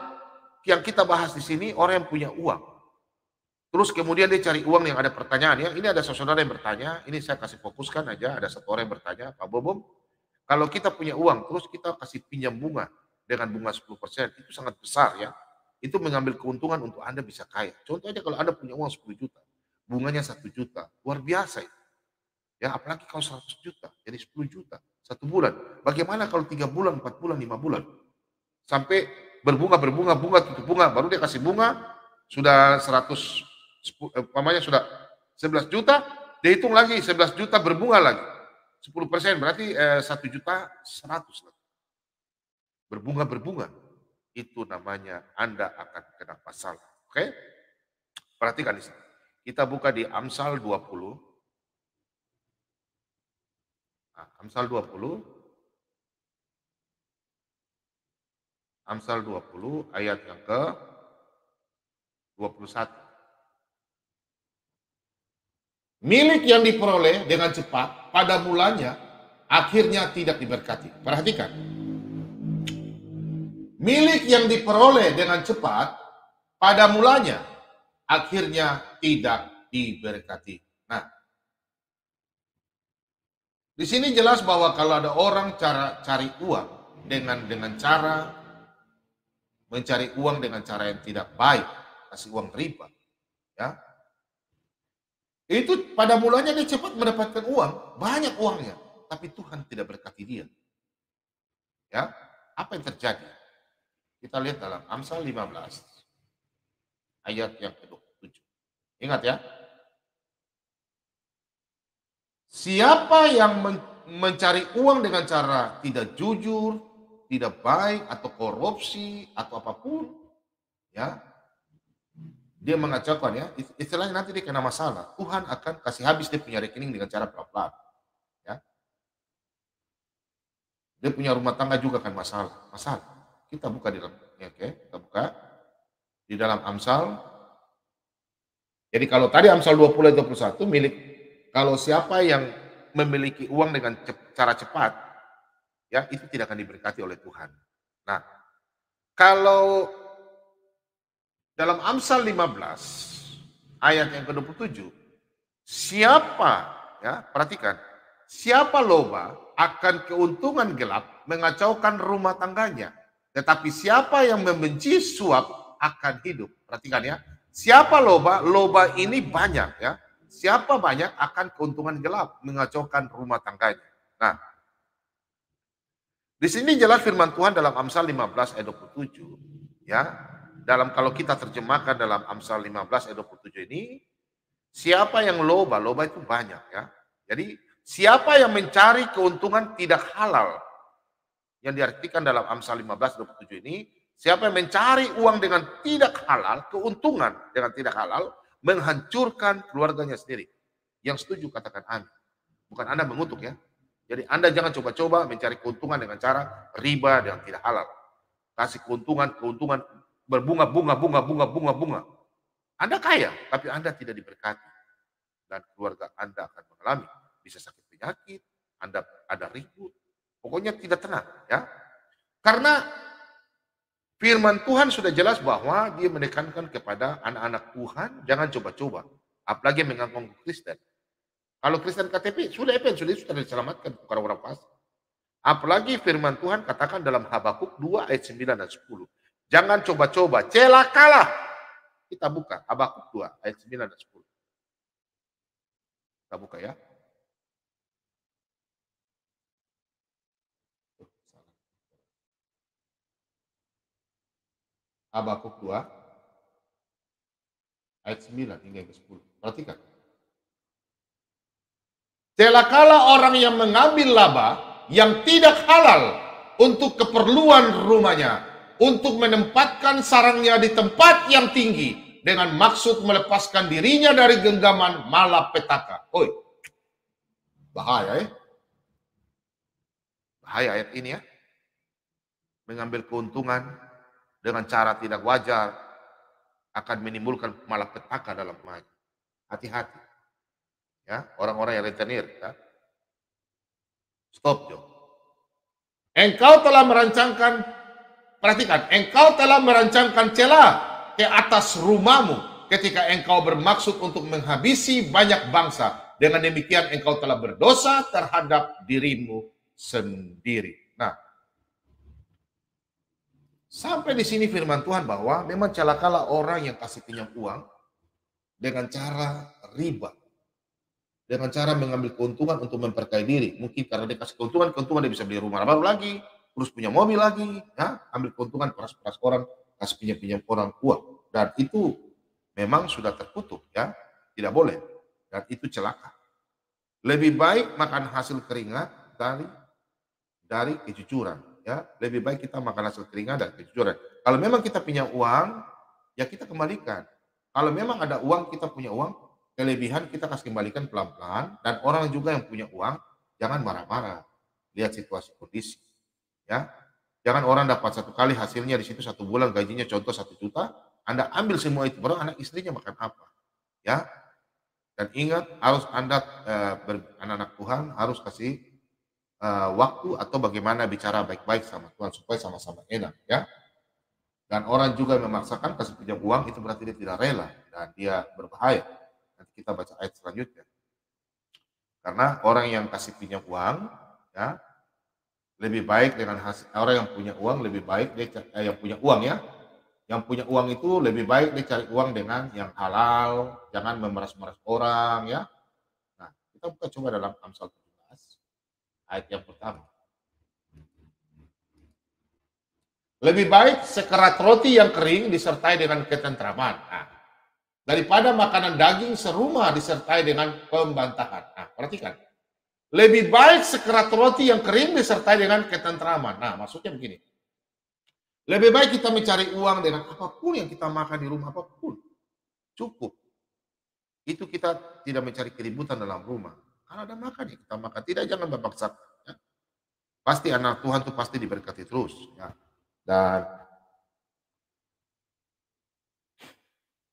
yang kita bahas di sini, orang yang punya uang. Terus kemudian dia cari uang yang ada pertanyaan ya. Ini ada saudara yang bertanya, ini saya kasih fokuskan aja, ada satu orang yang bertanya, Pak Bobom, kalau kita punya uang, terus kita kasih pinjam bunga dengan bunga 10%, itu sangat besar ya. Itu mengambil keuntungan untuk Anda bisa kaya. Contohnya kalau Anda punya uang 10 juta, bunganya 1 juta, luar biasa itu. Ya, apalagi kalau 100 juta, jadi 10 juta, 1 bulan. Bagaimana kalau 3 bulan, 4 bulan, 5 bulan? Sampai bunga, tutup bunga, baru dia kasih bunga, sudah 100, umpamanya sudah 11 juta, dia hitung lagi 11 juta berbunga lagi. 10% berarti 1 juta 100 lagi. Berbunga. Itu namanya Anda akan kena masalah. Oke? Perhatikan di sini. Kita buka di Amsal 20. Nah, Amsal 20 ayat yang ke 21. Milik yang diperoleh dengan cepat pada mulanya akhirnya tidak diberkati. Perhatikan. Milik yang diperoleh dengan cepat pada mulanya akhirnya tidak diberkati. Nah, di sini jelas bahwa kalau ada orang cara cari uang dengan cara mencari uang dengan cara yang tidak baik, kasih uang riba, ya. Itu pada mulanya dia cepat mendapatkan uang, banyak uangnya, tapi Tuhan tidak berkati dia. Ya, apa yang terjadi? Kita lihat dalam Amsal 15 ayat yang ke-27. Ingat ya. Siapa yang mencari uang dengan cara tidak jujur, tidak baik, atau korupsi, atau apapun, ya, dia mengacaukan ya, istilahnya nanti dia kena masalah. Tuhan akan kasih habis dia punya rekening dengan cara pelan-pelan. Ya. Dia punya rumah tangga juga kan masalah. Kita buka di dalam, ya, oke, kita buka di dalam Amsal. Jadi kalau tadi Amsal 20 ayat 21 milik, kalau siapa yang memiliki uang dengan cara cepat, ya itu tidak akan diberkati oleh Tuhan. Nah, kalau dalam Amsal 15 ayat yang ke-27, siapa, ya perhatikan, siapa loba akan keuntungan gelap mengacaukan rumah tangganya, tetapi siapa yang membenci suap akan hidup. Perhatikan ya, siapa loba ini banyak ya. Siapa banyak akan keuntungan gelap mengacaukan rumah tangganya. Nah, di sini jelas firman Tuhan dalam Amsal 15 ayat 27 ya. Dalam kalau kita terjemahkan dalam Amsal 15 ayat 27 ini, siapa yang loba itu banyak ya. Jadi siapa yang mencari keuntungan tidak halal, yang diartikan dalam Amsal 15 ayat 27 ini, siapa yang mencari uang dengan tidak halal, keuntungan dengan tidak halal, menghancurkan keluarganya sendiri. Yang setuju katakan amin. Bukan Anda mengutuk ya. Jadi Anda jangan coba-coba mencari keuntungan dengan cara riba yang tidak halal. Kasih keuntungan berbunga. Anda kaya, tapi Anda tidak diberkati. Dan keluarga Anda akan mengalami bisa sakit penyakit, Anda ada ribut. Pokoknya tidak tenang ya. Karena firman Tuhan sudah jelas bahwa dia menekankan kepada anak-anak Tuhan, jangan coba-coba. Apalagi mengaku Kristen. Kalau Kristen KTP, sudah diselamatkan, bukan orang fasik. Apalagi firman Tuhan katakan dalam Habakuk 2 ayat 9 dan 10. Jangan coba-coba, celakalah. Kita buka Habakuk 2 ayat 9 dan 10. Kita buka ya. Habakuk 2 ayat 9 hingga ke 10. Perhatikan. Celakalah orang yang mengambil laba yang tidak halal untuk keperluan rumahnya, untuk menempatkan sarangnya di tempat yang tinggi, dengan maksud melepaskan dirinya dari genggaman malapetaka. Oi, bahaya ya. Bahaya ayat ini ya. Mengambil keuntungan dengan cara tidak wajar akan menimbulkan malapetaka dalam rumah. Hati-hati. Ya, orang-orang yang rentenir. Ya. Stop, Jo. Engkau telah merancangkan, perhatikan, engkau telah merancangkan celah ke atas rumahmu ketika engkau bermaksud untuk menghabisi banyak bangsa. Dengan demikian engkau telah berdosa terhadap dirimu sendiri. Nah, sampai di sini firman Tuhan bahwa memang celakalah orang yang kasih pinjam uang dengan cara riba. Dengan cara mengambil keuntungan untuk memperkaya diri. Mungkin karena dia kasih keuntungan dia bisa beli rumah baru lagi, terus punya mobil lagi, ya, ambil keuntungan peras-peras orang, kasih pinjam-pinjam orang uang. Dan itu memang sudah terkutuk, ya, tidak boleh. Dan itu celaka. Lebih baik makan hasil keringat dari kejujuran, ya. Lebih baik kita makan hasil keringat dari kejujuran. Kalau memang kita punya uang, ya kita kembalikan. Kalau memang ada uang, kita punya uang, kelebihan kita kasih kembalikan pelan-pelan, dan orang juga yang punya uang jangan marah-marah, lihat situasi kondisi, ya. Jangan orang dapat satu kali hasilnya di situ 1 bulan gajinya contoh 1 juta, Anda ambil semua itu, baru anak istrinya makan apa, ya. Dan ingat harus Anda anak-anak Tuhan harus kasih waktu atau bagaimana bicara baik-baik sama Tuhan supaya sama-sama enak, ya. Dan orang juga memaksakan kasih pinjam uang itu berarti dia tidak rela dan dia berbahaya. Nanti kita baca ayat selanjutnya. Karena orang yang kasih pinjam uang, ya, lebih baik dengan hasil, orang yang punya uang lebih baik dia yang punya uang, ya, yang punya uang itu lebih baik dia cari uang dengan yang halal, jangan memeras-meras orang, ya. Nah, kita buka coba dalam Amsal 17 ayat yang pertama. Lebih baik sekerat roti yang kering disertai dengan ketentraman. Nah, daripada makanan daging serumah disertai dengan pembantahan. Nah, perhatikan. Lebih baik sekerat roti yang kering disertai dengan ketentraman. Nah, maksudnya begini. Lebih baik kita mencari uang dengan apapun yang kita makan di rumah, apapun. Cukup. Itu kita tidak mencari keributan dalam rumah. Kalau ada makan ya kita makan. Tidak, jangan memaksakan. Ya. Pasti anak Tuhan itu pasti diberkati terus. Ya. Dan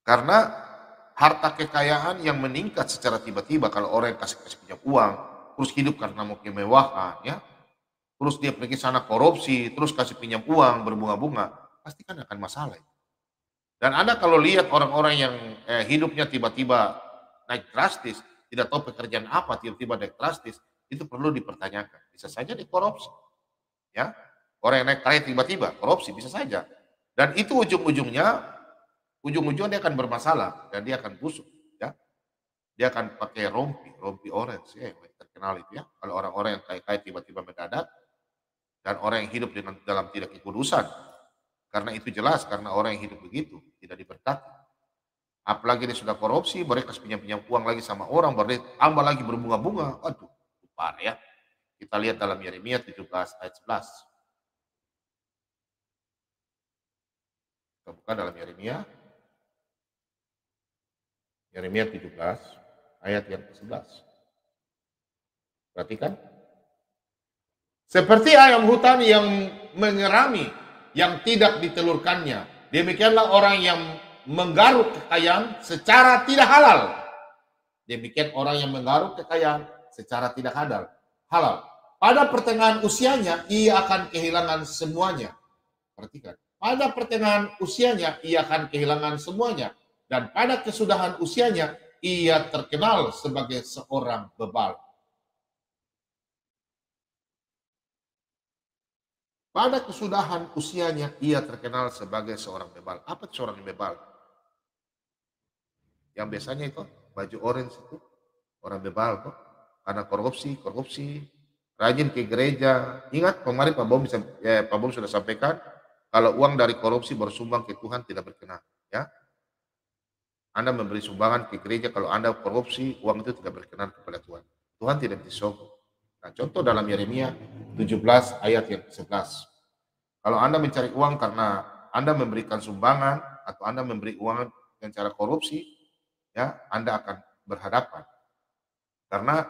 karena harta kekayaan yang meningkat secara tiba-tiba kalau orang yang kasih pinjam uang, terus hidup karena mau kemewahan, ya, terus dia pergi sana korupsi, terus kasih pinjam uang berbunga-bunga, pasti kan akan masalah. Dan Anda kalau lihat orang-orang yang hidupnya tiba-tiba naik drastis, tidak tahu pekerjaan apa, tiba-tiba naik drastis, itu perlu dipertanyakan. Bisa saja dikorupsi, ya. Orang yang naik kaya tiba-tiba korupsi bisa saja. Dan itu ujung-ujungnya dia akan bermasalah dan dia akan busuk, ya. Dia akan pakai rompi orange, ya, yang terkenal itu, ya. Kalau orang-orang yang kaya-kaya tiba-tiba mendadak dan orang yang hidup dalam tidak kekudusan, karena itu jelas karena orang yang hidup begitu tidak diberkati. Apalagi dia sudah korupsi, mereka pinjam uang lagi sama orang, baru tambah lagi berbunga-bunga, aduh, parah, ya. Kita lihat dalam Yeremia 17 ayat 11. Kita buka dalam Yeremia 17 ayat yang ke-11. Perhatikan. Seperti ayam hutan yang mengerami yang tidak ditelurkannya, demikianlah orang yang menggaruk kekayaan secara tidak halal. Demikian orang yang menggaruk kekayaan secara tidak halal. Pada pertengahan usianya ia akan kehilangan semuanya. Perhatikan. Pada pertengahan usianya ia akan kehilangan semuanya, dan pada kesudahan usianya ia terkenal sebagai seorang bebal. Pada kesudahan usianya ia terkenal sebagai seorang bebal. Apa itu seorang bebal? Yang biasanya itu baju orange itu orang bebal kok, karena korupsi, rajin ke gereja. Ingat kemarin Pak Bom sudah sampaikan, kalau uang dari korupsi bersumbang ke Tuhan tidak berkenan, ya. Anda memberi sumbangan ke gereja, kalau Anda korupsi, uang itu tidak berkenan kepada Tuhan. Tuhan tidak disogok. Nah, contoh dalam Yeremia 17 ayat yang ke-11. Kalau Anda mencari uang karena Anda memberikan sumbangan atau Anda memberi uang dengan cara korupsi, ya Anda akan berhadapan. Karena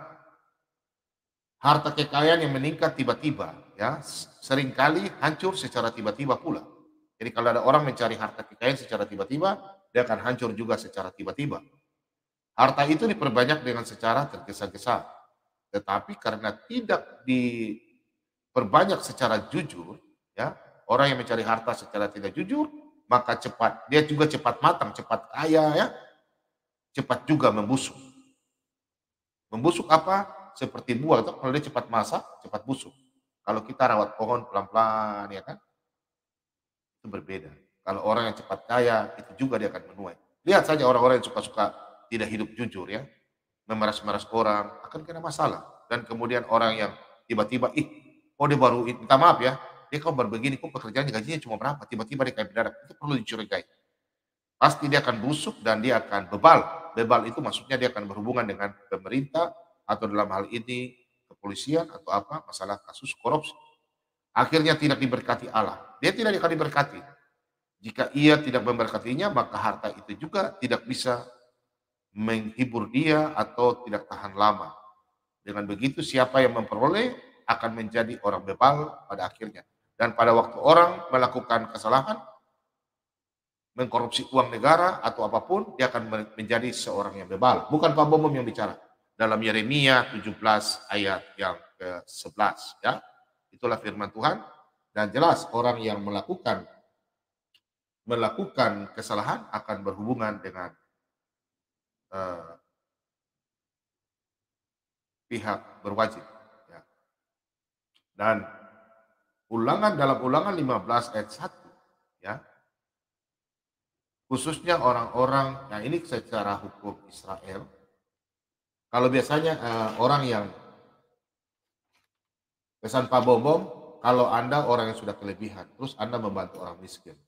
harta kekayaan yang meningkat tiba-tiba, ya seringkali hancur secara tiba-tiba pula. Jadi kalau ada orang mencari harta kekayaan secara tiba-tiba, dia akan hancur juga secara tiba-tiba. Harta itu diperbanyak dengan secara tergesa-gesa. Tetapi karena tidak diperbanyak secara jujur, ya orang yang mencari harta secara tidak jujur, maka cepat, dia juga cepat matang, cepat kaya, ya cepat juga membusuk. Membusuk apa? Seperti buah, itu kalau dia cepat masak, cepat busuk. Kalau kita rawat pohon pelan-pelan, ya kan? Itu berbeda. Kalau orang yang cepat kaya, itu juga dia akan menuai. Lihat saja orang-orang yang suka-suka tidak hidup jujur, ya, memeras-meras orang, akan kena masalah. Dan kemudian orang yang tiba-tiba, dia baru, minta maaf ya, dia kok baru begini, kok pekerjaannya gajinya cuma berapa, tiba-tiba dia kayak mendadak, itu perlu dicurigai. Pasti dia akan busuk dan dia akan bebal. Bebal itu maksudnya dia akan berhubungan dengan pemerintah, atau dalam hal ini kepolisian atau apa, masalah kasus korupsi. Akhirnya tidak diberkati Allah. Dia tidak akan diberkati. Jika ia tidak memberkatinya, maka harta itu juga tidak bisa menghibur dia atau tidak tahan lama. Dengan begitu siapa yang memperoleh akan menjadi orang bebal pada akhirnya. Dan pada waktu orang melakukan kesalahan, mengkorupsi uang negara atau apapun, dia akan menjadi seorang yang bebal. Bukan Pak Bomom yang bicara. Dalam Yeremia 17 ayat yang ke-11, ya. Itulah firman Tuhan, dan jelas orang yang melakukan kesalahan akan berhubungan dengan pihak berwajib, ya. Dan dalam Ulangan 15 ayat 1, ya, khususnya orang-orang, nah ini secara hukum Israel, kalau biasanya orang yang pesan Pak Bombom, kalau Anda orang yang sudah kelebihan, terus Anda membantu orang miskin.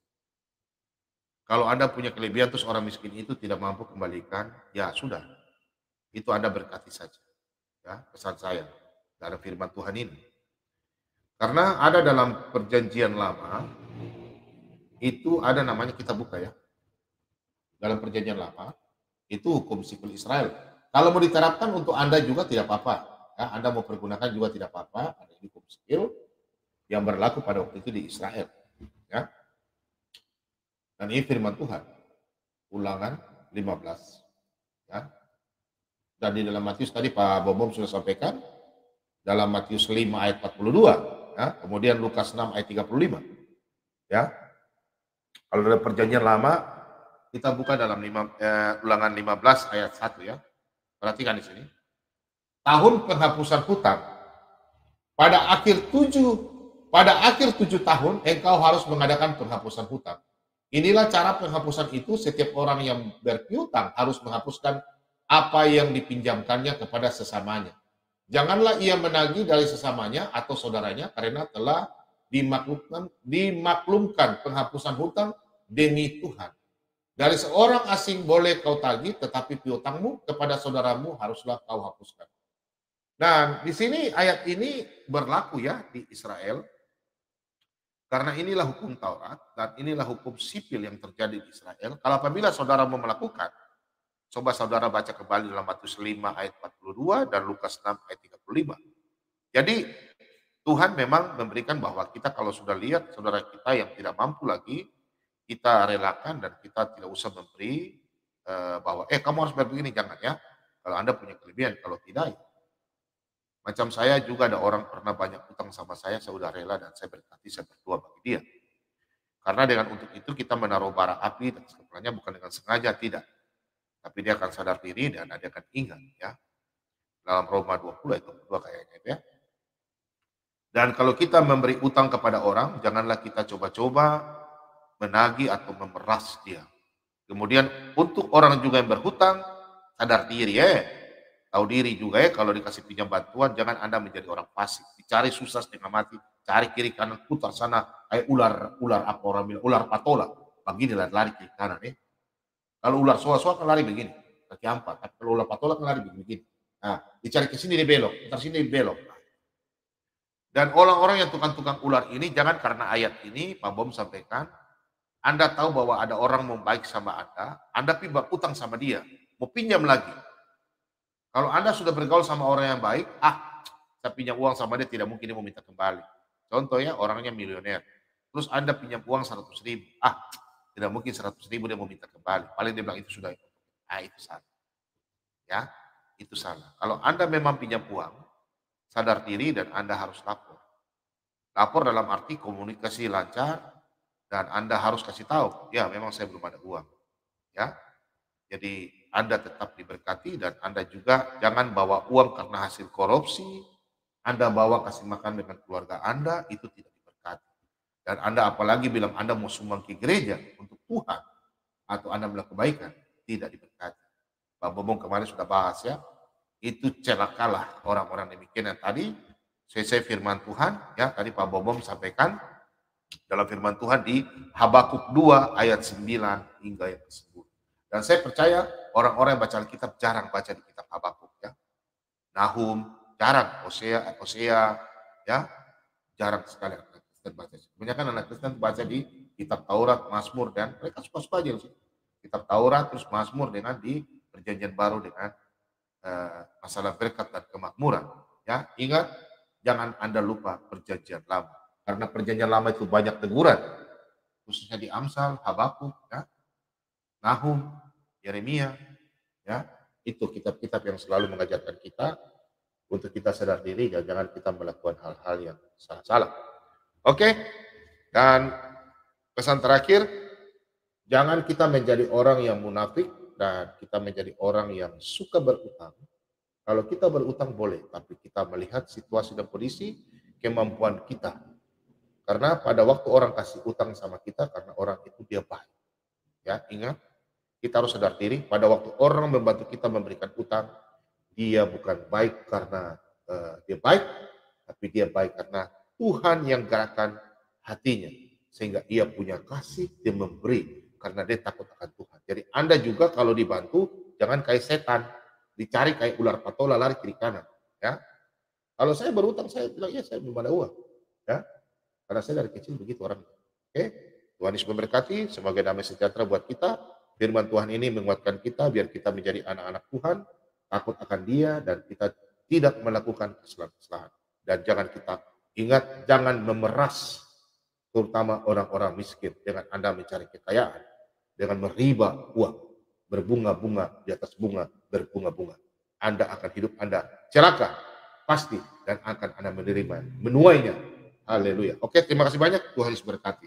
Kalau Anda punya kelebihan, terus orang miskin itu tidak mampu kembalikan, ya sudah, itu Anda berkati saja. Ya, pesan saya dari firman Tuhan ini. Karena ada dalam perjanjian lama, itu ada namanya, kita buka ya. Dalam perjanjian lama, itu hukum sipil Israel. Kalau mau diterapkan untuk Anda juga tidak apa-apa. Ya, Anda mau pergunakan juga tidak apa-apa. Ada hukum sipil yang berlaku pada waktu itu di Israel. Ya. Dan ini firman Tuhan. Ulangan 15. Ya. Dan di dalam Matius tadi Pak Bomom sudah sampaikan. Dalam Matius 5 ayat 42. Ya. Kemudian Lukas 6 ayat 35. Ya. Kalau dalam perjanjian lama, kita buka dalam Ulangan 15 ayat 1 ya. Perhatikan di sini. Tahun penghapusan hutang. Pada akhir 7 tahun engkau harus mengadakan penghapusan hutang. Inilah cara penghapusan itu, setiap orang yang berpiutang harus menghapuskan apa yang dipinjamkannya kepada sesamanya. Janganlah ia menagih dari sesamanya atau saudaranya karena telah dimaklumkan penghapusan hutang demi Tuhan. Dari seorang asing boleh kau tagih, tetapi piutangmu kepada saudaramu haruslah kau hapuskan. Nah, di sini ayat ini berlaku ya di Israel. Karena inilah hukum Taurat dan inilah hukum sipil yang terjadi di Israel. Kalau apabila saudara mau melakukan, coba saudara baca kembali dalam Matius 5 ayat 42 dan Lukas 6 ayat 35. Jadi Tuhan memang memberikan bahwa kita kalau sudah lihat saudara kita yang tidak mampu lagi, kita relakan dan kita tidak usah memberi bahwa kamu harus begini, jangan ya. Kalau Anda punya kelebihan, kalau tidak ya. Macam saya juga ada orang pernah banyak utang sama saya sudah rela dan saya berkati, saya berdoa bagi dia. Karena dengan untuk itu kita menaruh bara api dan kepalanya bukan dengan sengaja, tidak. Tapi dia akan sadar diri dan dia akan ingat ya. Dalam Roma 20 itu 2 kayaknya itu ya. Dan kalau kita memberi utang kepada orang, janganlah kita coba-coba menagih atau memeras dia. Kemudian untuk orang juga yang berhutang, sadar diri ya. Tahu diri juga ya, kalau dikasih pinjam bantuan, jangan Anda menjadi orang fasik. Dicari susah setengah mati, cari kiri kanan, putar sana, kayak ular apa orang bilang, ular patola. Begini lari kiri kanan ya. Kalau ular soa-soa kan lari begini, kaki 4. Tapi kalau ular patola kan lari begini. Nah, dicari ke sini dia belok, putar sini dia belok. Dan orang-orang yang tukang-tukang ular ini, jangan karena ayat ini, Pak Bom sampaikan, Anda tahu bahwa ada orang mau baik sama Anda utang sama dia, mau pinjam lagi. Kalau Anda sudah bergaul sama orang yang baik, saya pinjam uang sama dia tidak mungkin dia mau minta kembali. Contohnya orangnya milioner, terus Anda pinjam uang 100.000, tidak mungkin 100.000 dia mau minta kembali. Paling dia bilang itu sudah, itu salah. Ya, itu salah. Kalau Anda memang pinjam uang, sadar diri dan Anda harus lapor. Lapor dalam arti komunikasi lancar dan Anda harus kasih tahu, ya memang saya belum ada uang. Ya, jadi Anda tetap diberkati dan Anda juga jangan bawa uang karena hasil korupsi, Anda bawa kasih makan dengan keluarga Anda, itu tidak diberkati. Dan Anda apalagi bilang Anda mau sumbang ke gereja untuk Tuhan, atau Anda melakukan kebaikan, tidak diberkati. Pak Bobong kemarin sudah bahas ya, itu celakalah orang-orang demikian yang tadi, saya firman Tuhan, ya tadi Pak Bobong sampaikan, dalam firman Tuhan di Habakuk 2 ayat 9 hingga ayat 10. Dan saya percaya orang-orang yang baca Alkitab jarang baca di kitab Habakuk ya. Nahum jarang, Hosea ya, jarang sekali anak Kristen baca. Kebanyakan anak Kristen baca di kitab Taurat, Mazmur dan mereka suka-suka aja sih. Kitab Taurat terus Mazmur dengan di Perjanjian Baru dengan masalah berkat dan kemakmuran. Ya, ingat jangan Anda lupa Perjanjian Lama. Karena Perjanjian Lama itu banyak teguran, khususnya di Amsal, Habakuk, ya, Nahum, Yeremia, ya, itu kitab-kitab yang selalu mengajarkan kita untuk kita sadar diri dan jangan kita melakukan hal-hal yang salah-salah. Oke, dan pesan terakhir, jangan kita menjadi orang yang munafik dan kita menjadi orang yang suka berutang. Kalau kita berutang boleh, tapi kita melihat situasi dan kondisi kemampuan kita. Karena pada waktu orang kasih utang sama kita, karena orang itu dia baik. Ya, ingat, kita harus sadar diri, pada waktu orang membantu kita memberikan utang, dia bukan baik karena dia baik, tapi dia baik karena Tuhan yang gerakan hatinya. Sehingga ia punya kasih, dia memberi, karena dia takut akan Tuhan. Jadi Anda juga kalau dibantu, jangan kayak setan, dicari kayak ular patola lari kiri kanan. Ya, kalau saya berutang, saya bilang, ya saya belum ada uang. Ya, karena saya dari kecil begitu orang. Oke, Tuhan Yesus memberkati, semoga damai sejahtera buat kita. Firman Tuhan ini menguatkan kita, biar kita menjadi anak-anak Tuhan, takut akan Dia, dan kita tidak melakukan kesalahan-kesalahan. Dan jangan kita ingat, jangan memeras, terutama orang-orang miskin, dengan Anda mencari kekayaan, dengan meriba uang, berbunga-bunga, di atas bunga, berbunga-bunga. Anda akan hidup Anda celaka, pasti, dan akan Anda menerima, menuainya. Haleluya. Oke, terima kasih banyak. Tuhan Yesus berkati.